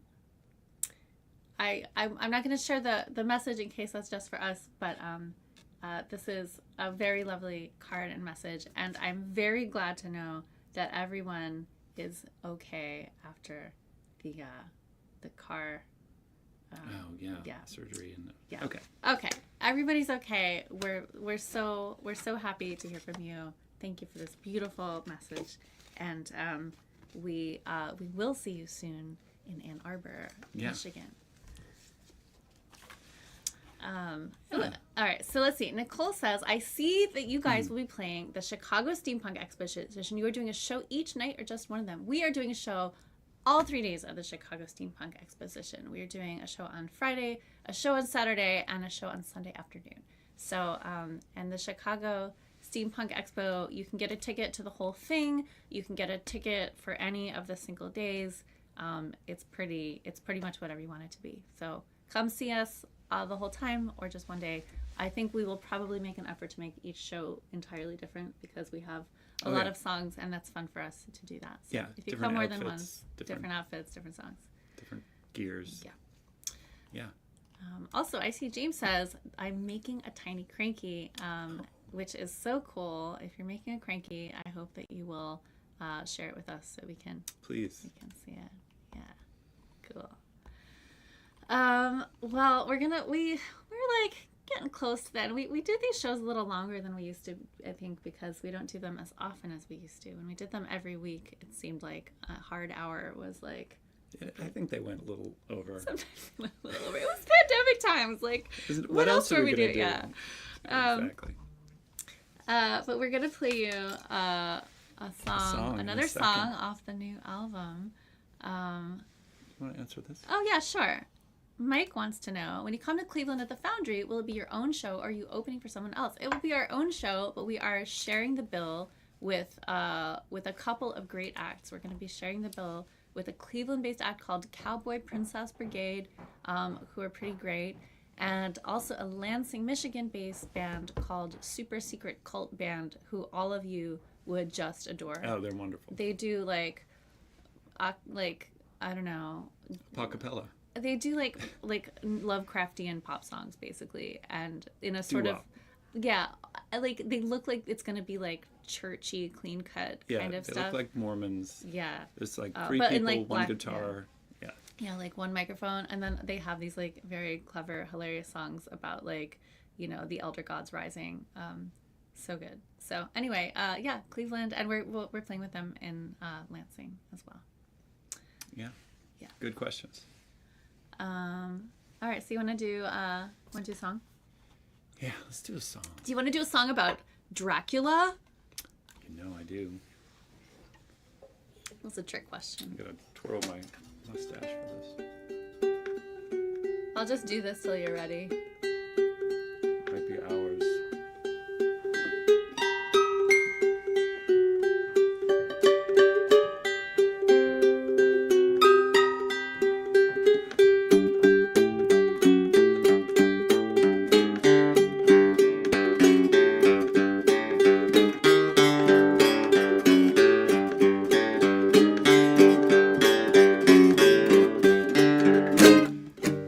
not going to share the message in case that's just for us, but this is a very lovely card and message, and I'm very glad to know that everyone is okay after the car. Surgery and Yeah. Okay. Okay, everybody's okay. We're so happy to hear from you. Thank you for this beautiful message, and we will see you soon in Ann Arbor, Michigan. All right, so let's see. Nicole says, "I see that you guys will be playing the Chicago Steampunk Exposition. You are doing a show each night or just one of them?" We are doing a show all 3 days of the Chicago Steampunk Exposition. We are doing a show on Friday, a show on Saturday, and a show on Sunday afternoon. So, and the Chicago Steampunk Expo, you can get a ticket to the whole thing. You can get a ticket for any of the single days. It's pretty much whatever you want it to be. So come see us the whole time or just one day. I think we will probably make an effort to make each show entirely different because we have a lot of songs, and that's fun for us to do that. So Yeah, if you different come more than outfits, once, different outfits, different songs. different gears. Yeah. Yeah. Also, I see James says, "I'm making a tiny cranky," which is so cool. If you're making a cranky, I hope that you will share it with us so we can Please. see it. Yeah, cool. Well, we're like getting close to that. We do these shows a little longer than we used to, I think, because we don't do them as often as we used to. When we did them every week, it seemed like a hard hour was like. I think they went a little over. Sometimes it went a little over. It was pandemic times. Like, What else were are we gonna doing? do? Yeah. Exactly. But we're gonna play you a song, in a another second. song off the new album. You want to answer this? Oh yeah, sure. Mike wants to know, when you come to Cleveland at the Foundry, will it be your own show or are you opening for someone else? It will be our own show, but we are sharing the bill with a couple of great acts. We're going to be sharing the bill with a Cleveland-based act called Cowboy Princess Brigade, who are pretty great, and also a Lansing, Michigan-based band called Super Secret Cult Band, who all of you would just adore. Oh, they're wonderful. They do like I don't know. Acapella. They do like Lovecraftian pop songs basically, and in a sort of like they look like it's gonna be like churchy, clean cut kind of they stuff. look like Mormons. Yeah. There's like three but people, in, like, one black- guitar. Yeah. Yeah, like one microphone, and then they have these like very clever, hilarious songs about like, you know, the elder gods rising. So good. So anyway, Cleveland, and we're playing with them in Lansing as well. Yeah. Yeah. Good questions. All right, so you want to do a song? Yeah, let's do a song. Do you want to do a song about Dracula? You know I do. That's a trick question. I'm gonna twirl my mustache for this. I'll just do this till you're ready. Might be hours.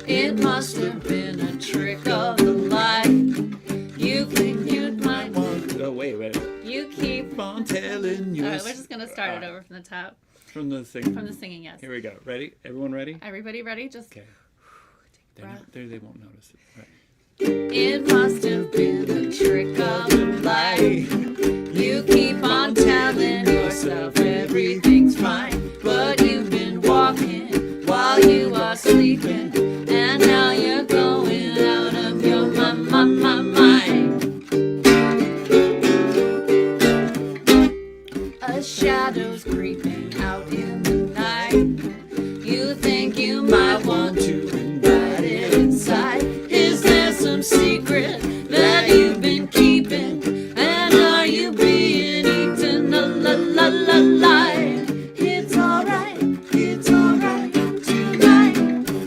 It must have been a trick of the light. You think you might want. Oh, wait. You keep. Keep on telling you. All right, we're just gonna start it over from the top, From the thing. from the singing. Yes. Here we go. Ready? Everyone ready? Everybody ready? Just Okay. take a breath. They won't notice it. Right. It must have been a trick of the light. You keep on telling yourself everything's fine, but you've been walking while you are sleeping, and now you're going out of your mind. A shadow's creeping out in the night. You think you might want to invite it inside. Is there some secret that you've been keeping? And are you being eaten alive? It's alright, it's alright tonight.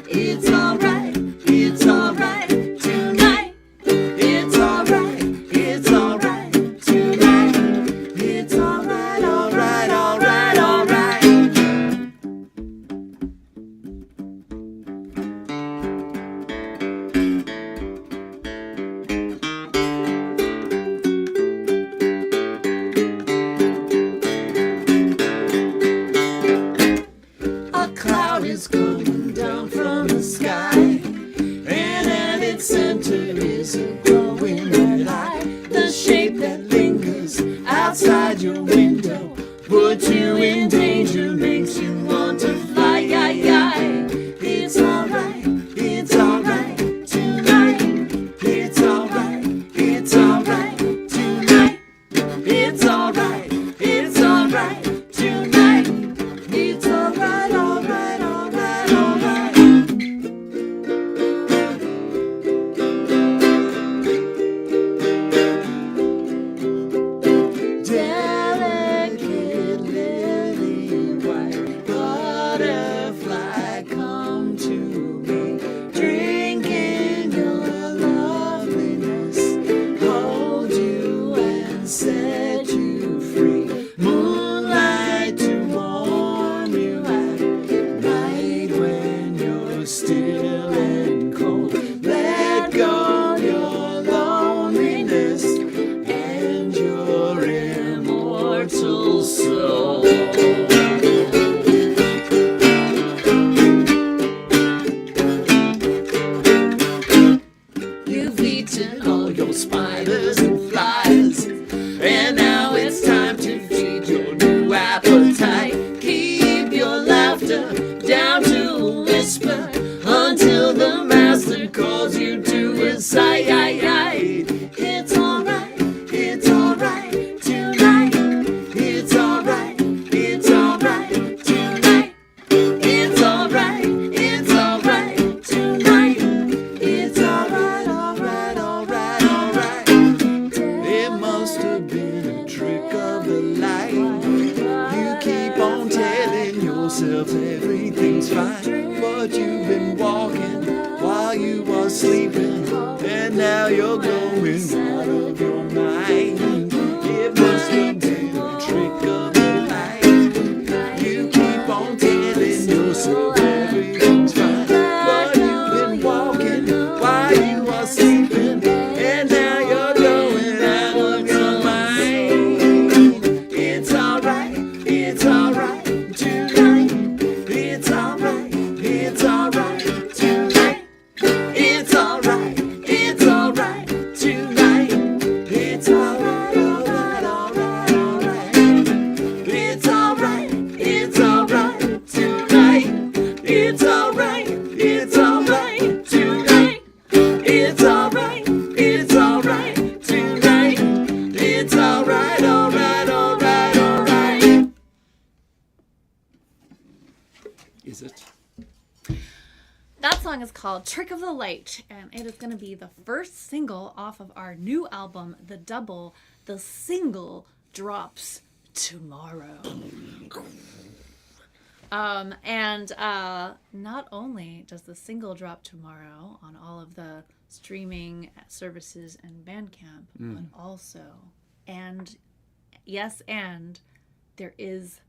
It's alright, it's alright tonight. It's alright, it's alright tonight. It's alright, alright, alright, alright. A cloud is coming down from the sky, and at its center is a glowing red eye. The shape that lingers outside your window puts you in danger, makes you want to fly. It's alright, it's alright tonight. It's alright, it's alright tonight. It's alright, it's alright tonight. It's alright, alright, alright, alright. Delicate lily white butterfly, come to me, drinking your loveliness, hold you and set you free. Moonlight to warm you at night when you're still and cold. Let go your loneliness and your immortal soul. You've eaten all your spiders and flies, and now it's time to feed your new appetite. Keep your laughter down to a whisper until the master calls you to his side. It's alright, it's alright tonight. It's alright, it's alright tonight. It's alright, it's alright tonight. It's alright, alright, alright, alright. It must have been a trick of the light. You keep on telling yourself everything's fine, but you've been walking while you are sleeping, and now you're going out of your mind. It must have been a trick of the light. You keep on telling yourself everything's fine, but you've been walking while you are sleeping, and now you're going out of your mind. It's alright, it's alright tonight. It's alright, it's alright tonight. It's alright, it's alright song is called Trick of the Light, and it is going to be the first single off of our new album, The Double. The single drops tomorrow. And not only does the single drop tomorrow on all of the streaming services and Bandcamp, but also, and there is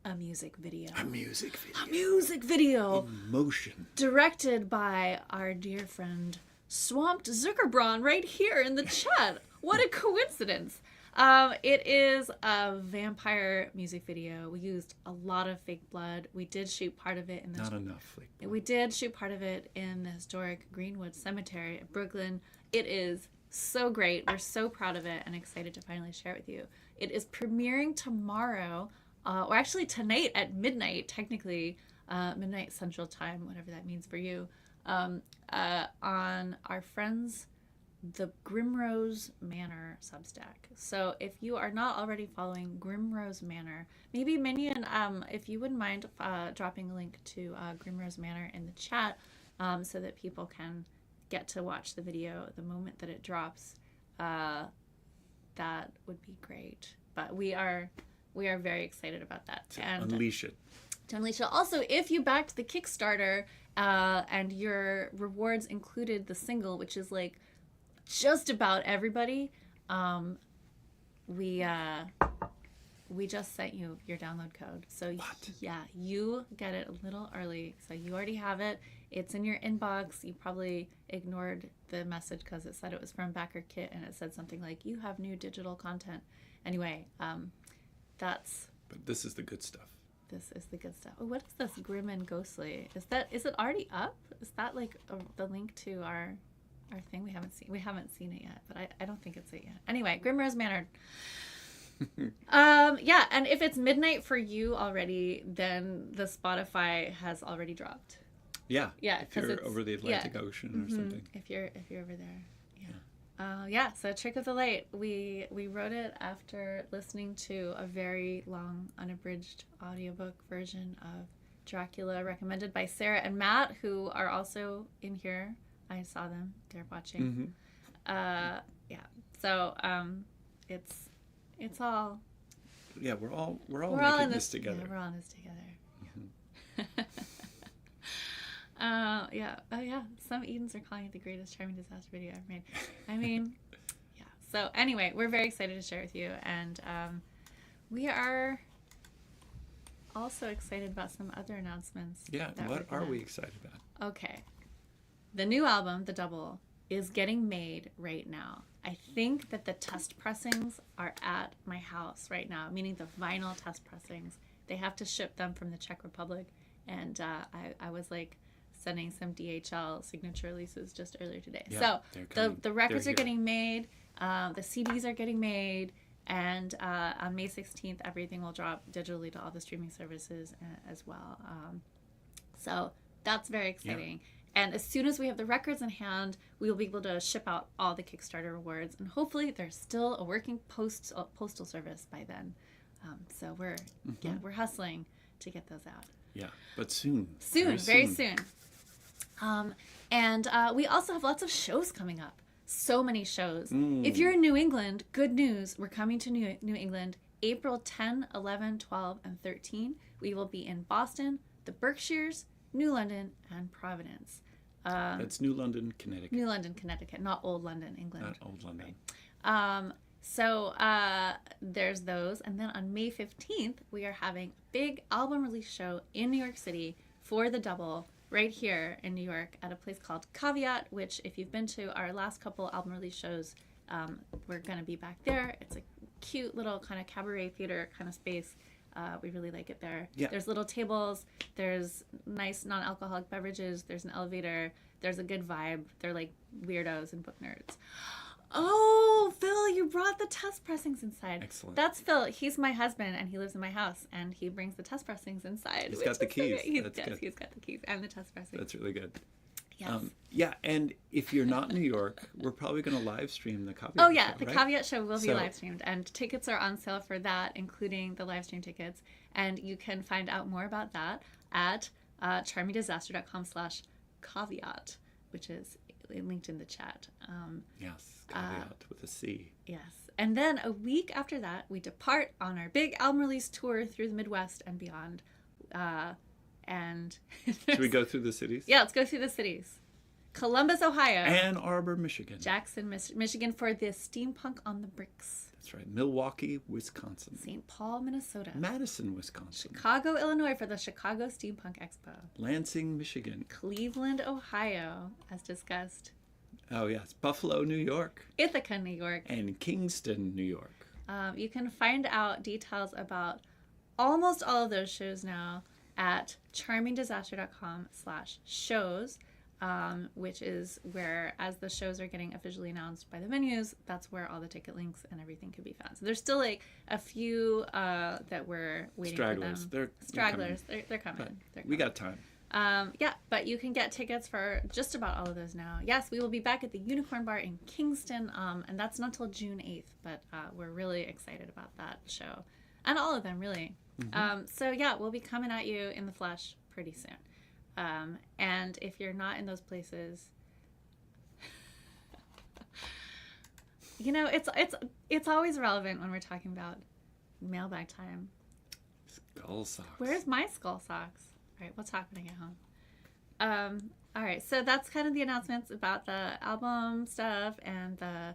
a music video. A music video. A music video. Emotion. Directed by our dear friend Swamped Zuckerbraun right here in the chat. What a coincidence. It is a vampire music video. We used a lot of fake blood. We did shoot part of it in the... Not enough fake blood. We did shoot part of it in the historic Greenwood Cemetery in Brooklyn. It is so great. We're so proud of it and excited to finally share it with you. It is premiering tomorrow, or actually tonight at midnight, technically, midnight Central Time, whatever that means for you, on our friends, the Grimrose Manor Substack. So if you are not already following Grimrose Manor, maybe Minion, if you wouldn't mind dropping a link to Grimrose Manor in the chat, so that people can get to watch the video the moment that it drops, that would be great. But we are very excited about that. And unleash it. To unleash it. Also, if you backed the Kickstarter and your rewards included the single, which is like just about everybody, we just sent you your download code. So yeah, you get it a little early. So you already have it. It's in your inbox. You probably ignored the message because it said it was from Backer Kit and it said something like, you have new digital content. Anyway, But this is the good stuff. This is the good stuff. Oh, what is this Grim and Ghostly? Is it already up? Is that like the link to our thing? We haven't seen it yet, but I don't think it's it yet. Anyway, Grimrose Manor. Yeah, and if it's midnight for you already, then the Spotify has already dropped. Yeah. Yeah, if you're over the Atlantic Ocean or something. If you're over there. Yeah. So Trick of the Light, we wrote it after listening to a very long unabridged audiobook version of Dracula recommended by Sarah and Matt, who are also in here. I saw them. They're watching. Yeah. So it's all. Yeah, we're all making this together. Yeah, we're all in this together. Yeah. Oh yeah. Some Edens are calling it the greatest charming disaster video I've made. I mean, yeah. So anyway, we're very excited to share it with you, and we are also excited about some other announcements. Yeah. What are we excited about? Okay. The new album, The Double, is getting made right now. I think that the test pressings are at my house right now, meaning the vinyl test pressings. They have to ship them from the Czech Republic, and I was like sending some DHL signature releases just earlier today. Yeah, so the records are getting made, the CDs are getting made, and on May 16th, everything will drop digitally to all the streaming services as well. So that's very exciting. Yeah. And as soon as we have the records in hand, we will be able to ship out all the Kickstarter rewards. And hopefully there's still a working postal service by then. So we're hustling to get those out. Yeah, but soon. Very soon. And we also have lots of shows coming up. So many shows. If you're in New England, good news. We're coming to New England April 10, 11, 12, and 13. We will be in Boston, the Berkshires, New London, and Providence. That's New London, Connecticut. New London, Connecticut, not Old London, England. Not Old London. Right. So there's those. And then on May 15th, we are having a big album release show in New York City for The Double right here in New York at a place called Caveat, which if you've been to our last couple album release shows, we're going to be back there. It's a cute little kind of cabaret theater kind of space. We really like it there. Yeah. There's little tables. There's nice non-alcoholic beverages. There's an elevator. There's a good vibe. They're like weirdos and book nerds. Oh, Phil, you brought the test pressings inside. Excellent. That's Phil. He's my husband, and he lives in my house, and he brings the test pressings inside. He's got the keys. He's got the keys and the test pressings. That's really good. Yes. Yeah, and if you're not in New York, we're probably going to live stream the Caveat show. Oh, yeah, show, the right? Caveat show will be live streamed, and tickets are on sale for that, including the live stream tickets. And you can find out more about that at charmingdisaster.com/live caveat, which is linked in the chat. Yes, caveat with a C. Yes. And then a week after that, we depart on our big album release tour through the Midwest and beyond. And Should we go through the cities? yeah, let's go through the cities. Columbus, Ohio. Ann Arbor, Michigan. Jackson, Michigan for the Steampunk on the Bricks. That's right. Milwaukee, Wisconsin. St. Paul, Minnesota. Madison, Wisconsin. Chicago, Illinois for the Chicago Steampunk Expo. Lansing, Michigan. Cleveland, Ohio, as discussed. Oh, yes. Buffalo, New York. Ithaca, New York. And Kingston, New York. You can find out details about almost all of those shows now at charmingdisaster.com/shows, which is where, as the shows are getting officially announced by the venues, that's where all the ticket links and everything can be found. So there's still like a few that we're waiting Stragglers. for them. Stragglers. They're coming. We got time. Yeah, but you can get tickets for just about all of those now. Yes, we will be back at the Unicorn Bar in Kingston, and that's not till June 8th, but we're really excited about that show. And all of them, really. So yeah, we'll be coming at you in the flesh pretty soon. And if you're not in those places, you know, it's always relevant when we're talking about mailbag time. Skull socks. Where's my skull socks? All right, we'll talk when I get home. All right, so that's kind of the announcements about the album stuff and the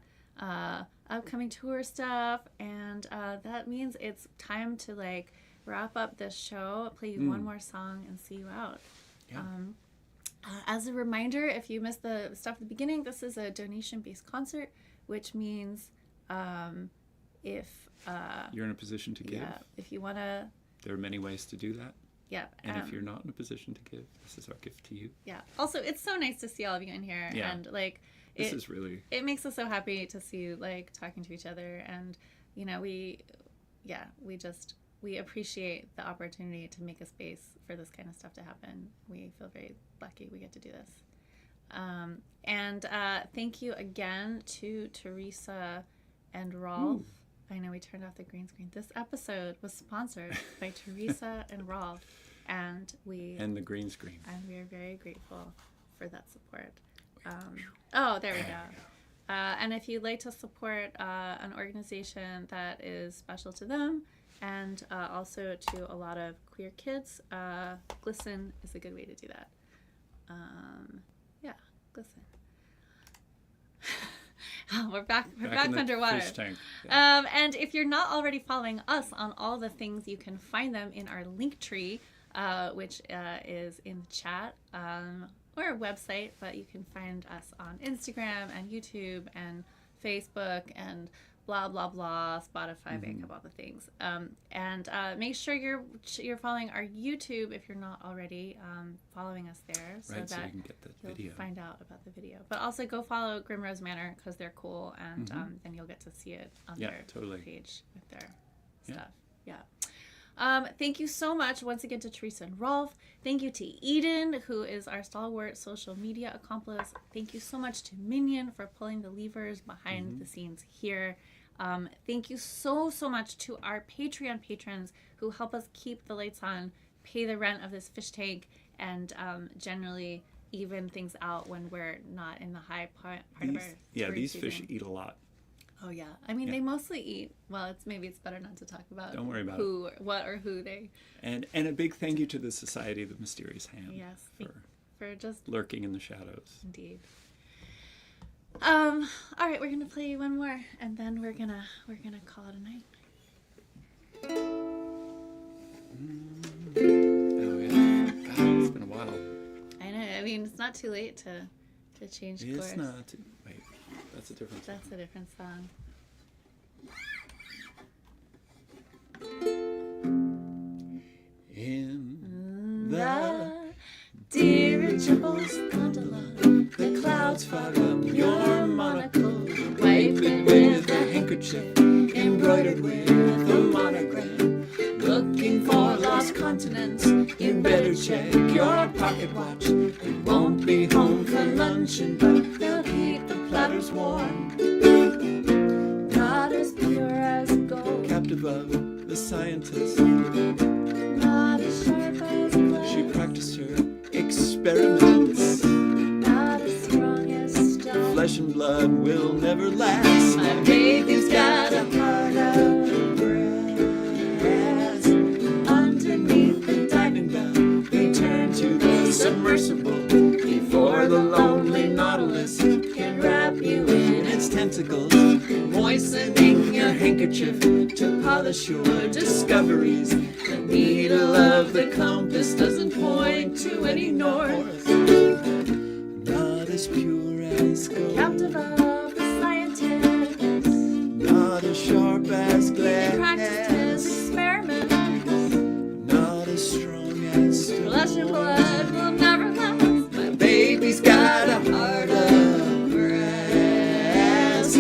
upcoming tour stuff, and that means it's time to like wrap up this show, play you one more song, and see you out. Yeah. As a reminder, if you missed the stuff at the beginning, this is a donation-based concert, which means if you're in a position to give, if you want to, there are many ways to do that. Yeah. And if you're not in a position to give, this is our gift to you. Yeah. Also, it's so nice to see all of you in here. Yeah. And like, This is really... It makes us so happy to see you like talking to each other. And, you know, we appreciate the opportunity to make a space for this kind of stuff to happen. We feel very lucky we get to do this. And thank you again to Teresa and Rolf. I know we turned off the green screen. This episode was sponsored by Teresa and Rolf, and the green screen. And we are very grateful for that support. There we go. And if you'd like to support an organization that is special to them and also to a lot of queer kids, Glisten is a good way to do that. Glisten. We're back underwater. Fish tank. Yeah. And if you're not already following us on all the things, you can find them in our link tree, which is in the chat, or our website, but you can find us on Instagram and YouTube and Facebook and blah, blah, blah, Spotify, Bandcamp, all the things. And make sure you're following our YouTube if you're not already following us there, so right, that so you can get the video. Find out about the video. But also go follow Grimrose Manor because they're cool, and then you'll get to see it on their page with their stuff. Yeah. Thank you so much once again to Teresa and Rolf. Thank you to Eden, who is our stalwart social media accomplice. Thank you so much to Minion for pulling the levers behind the scenes here. Thank you so much to our Patreon patrons who help us keep the lights on, pay the rent of this fish tank, and generally even things out when we're not in the high part of our these season. fish eat a lot. Oh yeah, I mean they mostly eat. Well, it's better not to talk about. Don't worry about who they. And a big thank you to the Society of the Mysterious Hand. Yes, for just lurking in the shadows. Indeed. All right, we're gonna play one more, and then we're gonna call it a night. Oh yeah, God, it's been a while. I know. I mean, it's not too late to change course. It's not. Wait, that's a different song. That's a different song. In The dirigibles gondola, the clouds fog up your monocle. Wipe it with a handkerchief embroidered with a monogram. Looking for lost continents, you better check your pocket watch. You won't be home for luncheon, but they'll keep the platters warm. Not as pure as gold, captive of the scientist. not as sharp as glass. She practiced her experiments. flesh and blood will never last. My baby's got a heart of brass. Underneath the diving bell, return to the submersible before the lonely Nautilus can wrap you in its tentacles, moistening your handkerchief to polish your discoveries. The needle of the compass doesn't point to any north. Not as pure as gold, Captive of the scientist, not as sharp as glass, he practiced his experiments. not as strong as stone. Flesh and blood will never last. My baby's got a heart of brass.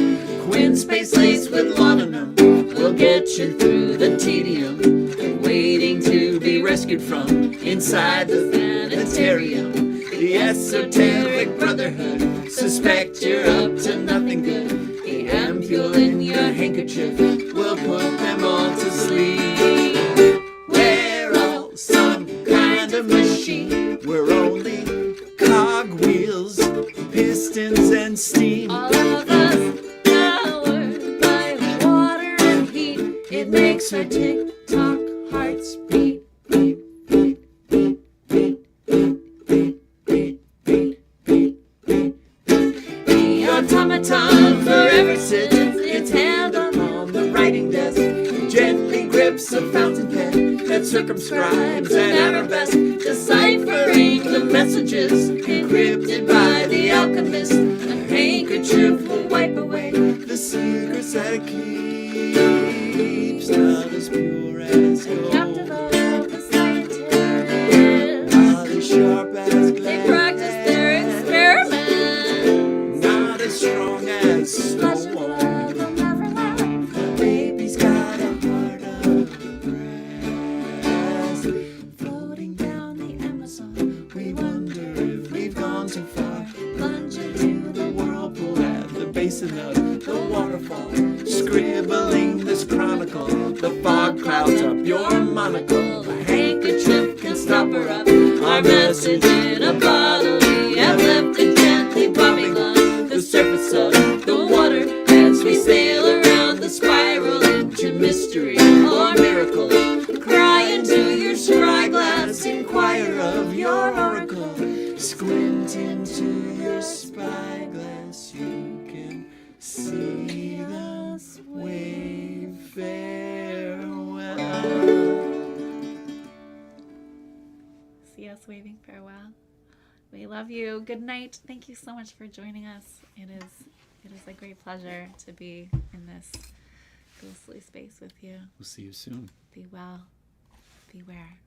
Quinn space laced with laudanum will get you through the tedium of waiting to be rescued from inside the planetarium. The esoteric brotherhood suspect you're up to nothing good. The ampule in your handkerchief will put them all to sleep. We're all some kind of machine. We're only cogwheels, pistons and steam. All of us powered by water and heat. It makes our tick-tock hearts beat. Beat, beat, beat, beat, beat, beat, beat, beat, beat, beat. The automaton forever sits its hand on the writing desk, gently grips a fountain pen that circumscribes an arabesque, deciphering the messages encrypted by the alchemist. A handkerchief will wipe away The secrets that it keeps, not as pure as Captive gold, of the scientist, not as sharp as glass, they practiced their experiments. not as strong as Flesh and stone. blood will never last. My baby's got a heart of brass. Floating down the Amazon, we wonder if we've gone too far. Plunge into The whirlpool at the basin of the waterfall, scribbling this chronicle. The fog clouds up your monocle. A handkerchief can stop her up. Our message in a bottle. We have left it gently bobbing on the surface of the water as we sail around the spiral into mystery or miracle. Cry into your scry glass, inquire of your oracle. Squint into your spyglass, you can see the wave farewell. See us waving farewell. We love you. Good night. Thank you so much for joining us. It is a great pleasure to be in this ghostly space with you. We'll see you soon. Be well. Beware.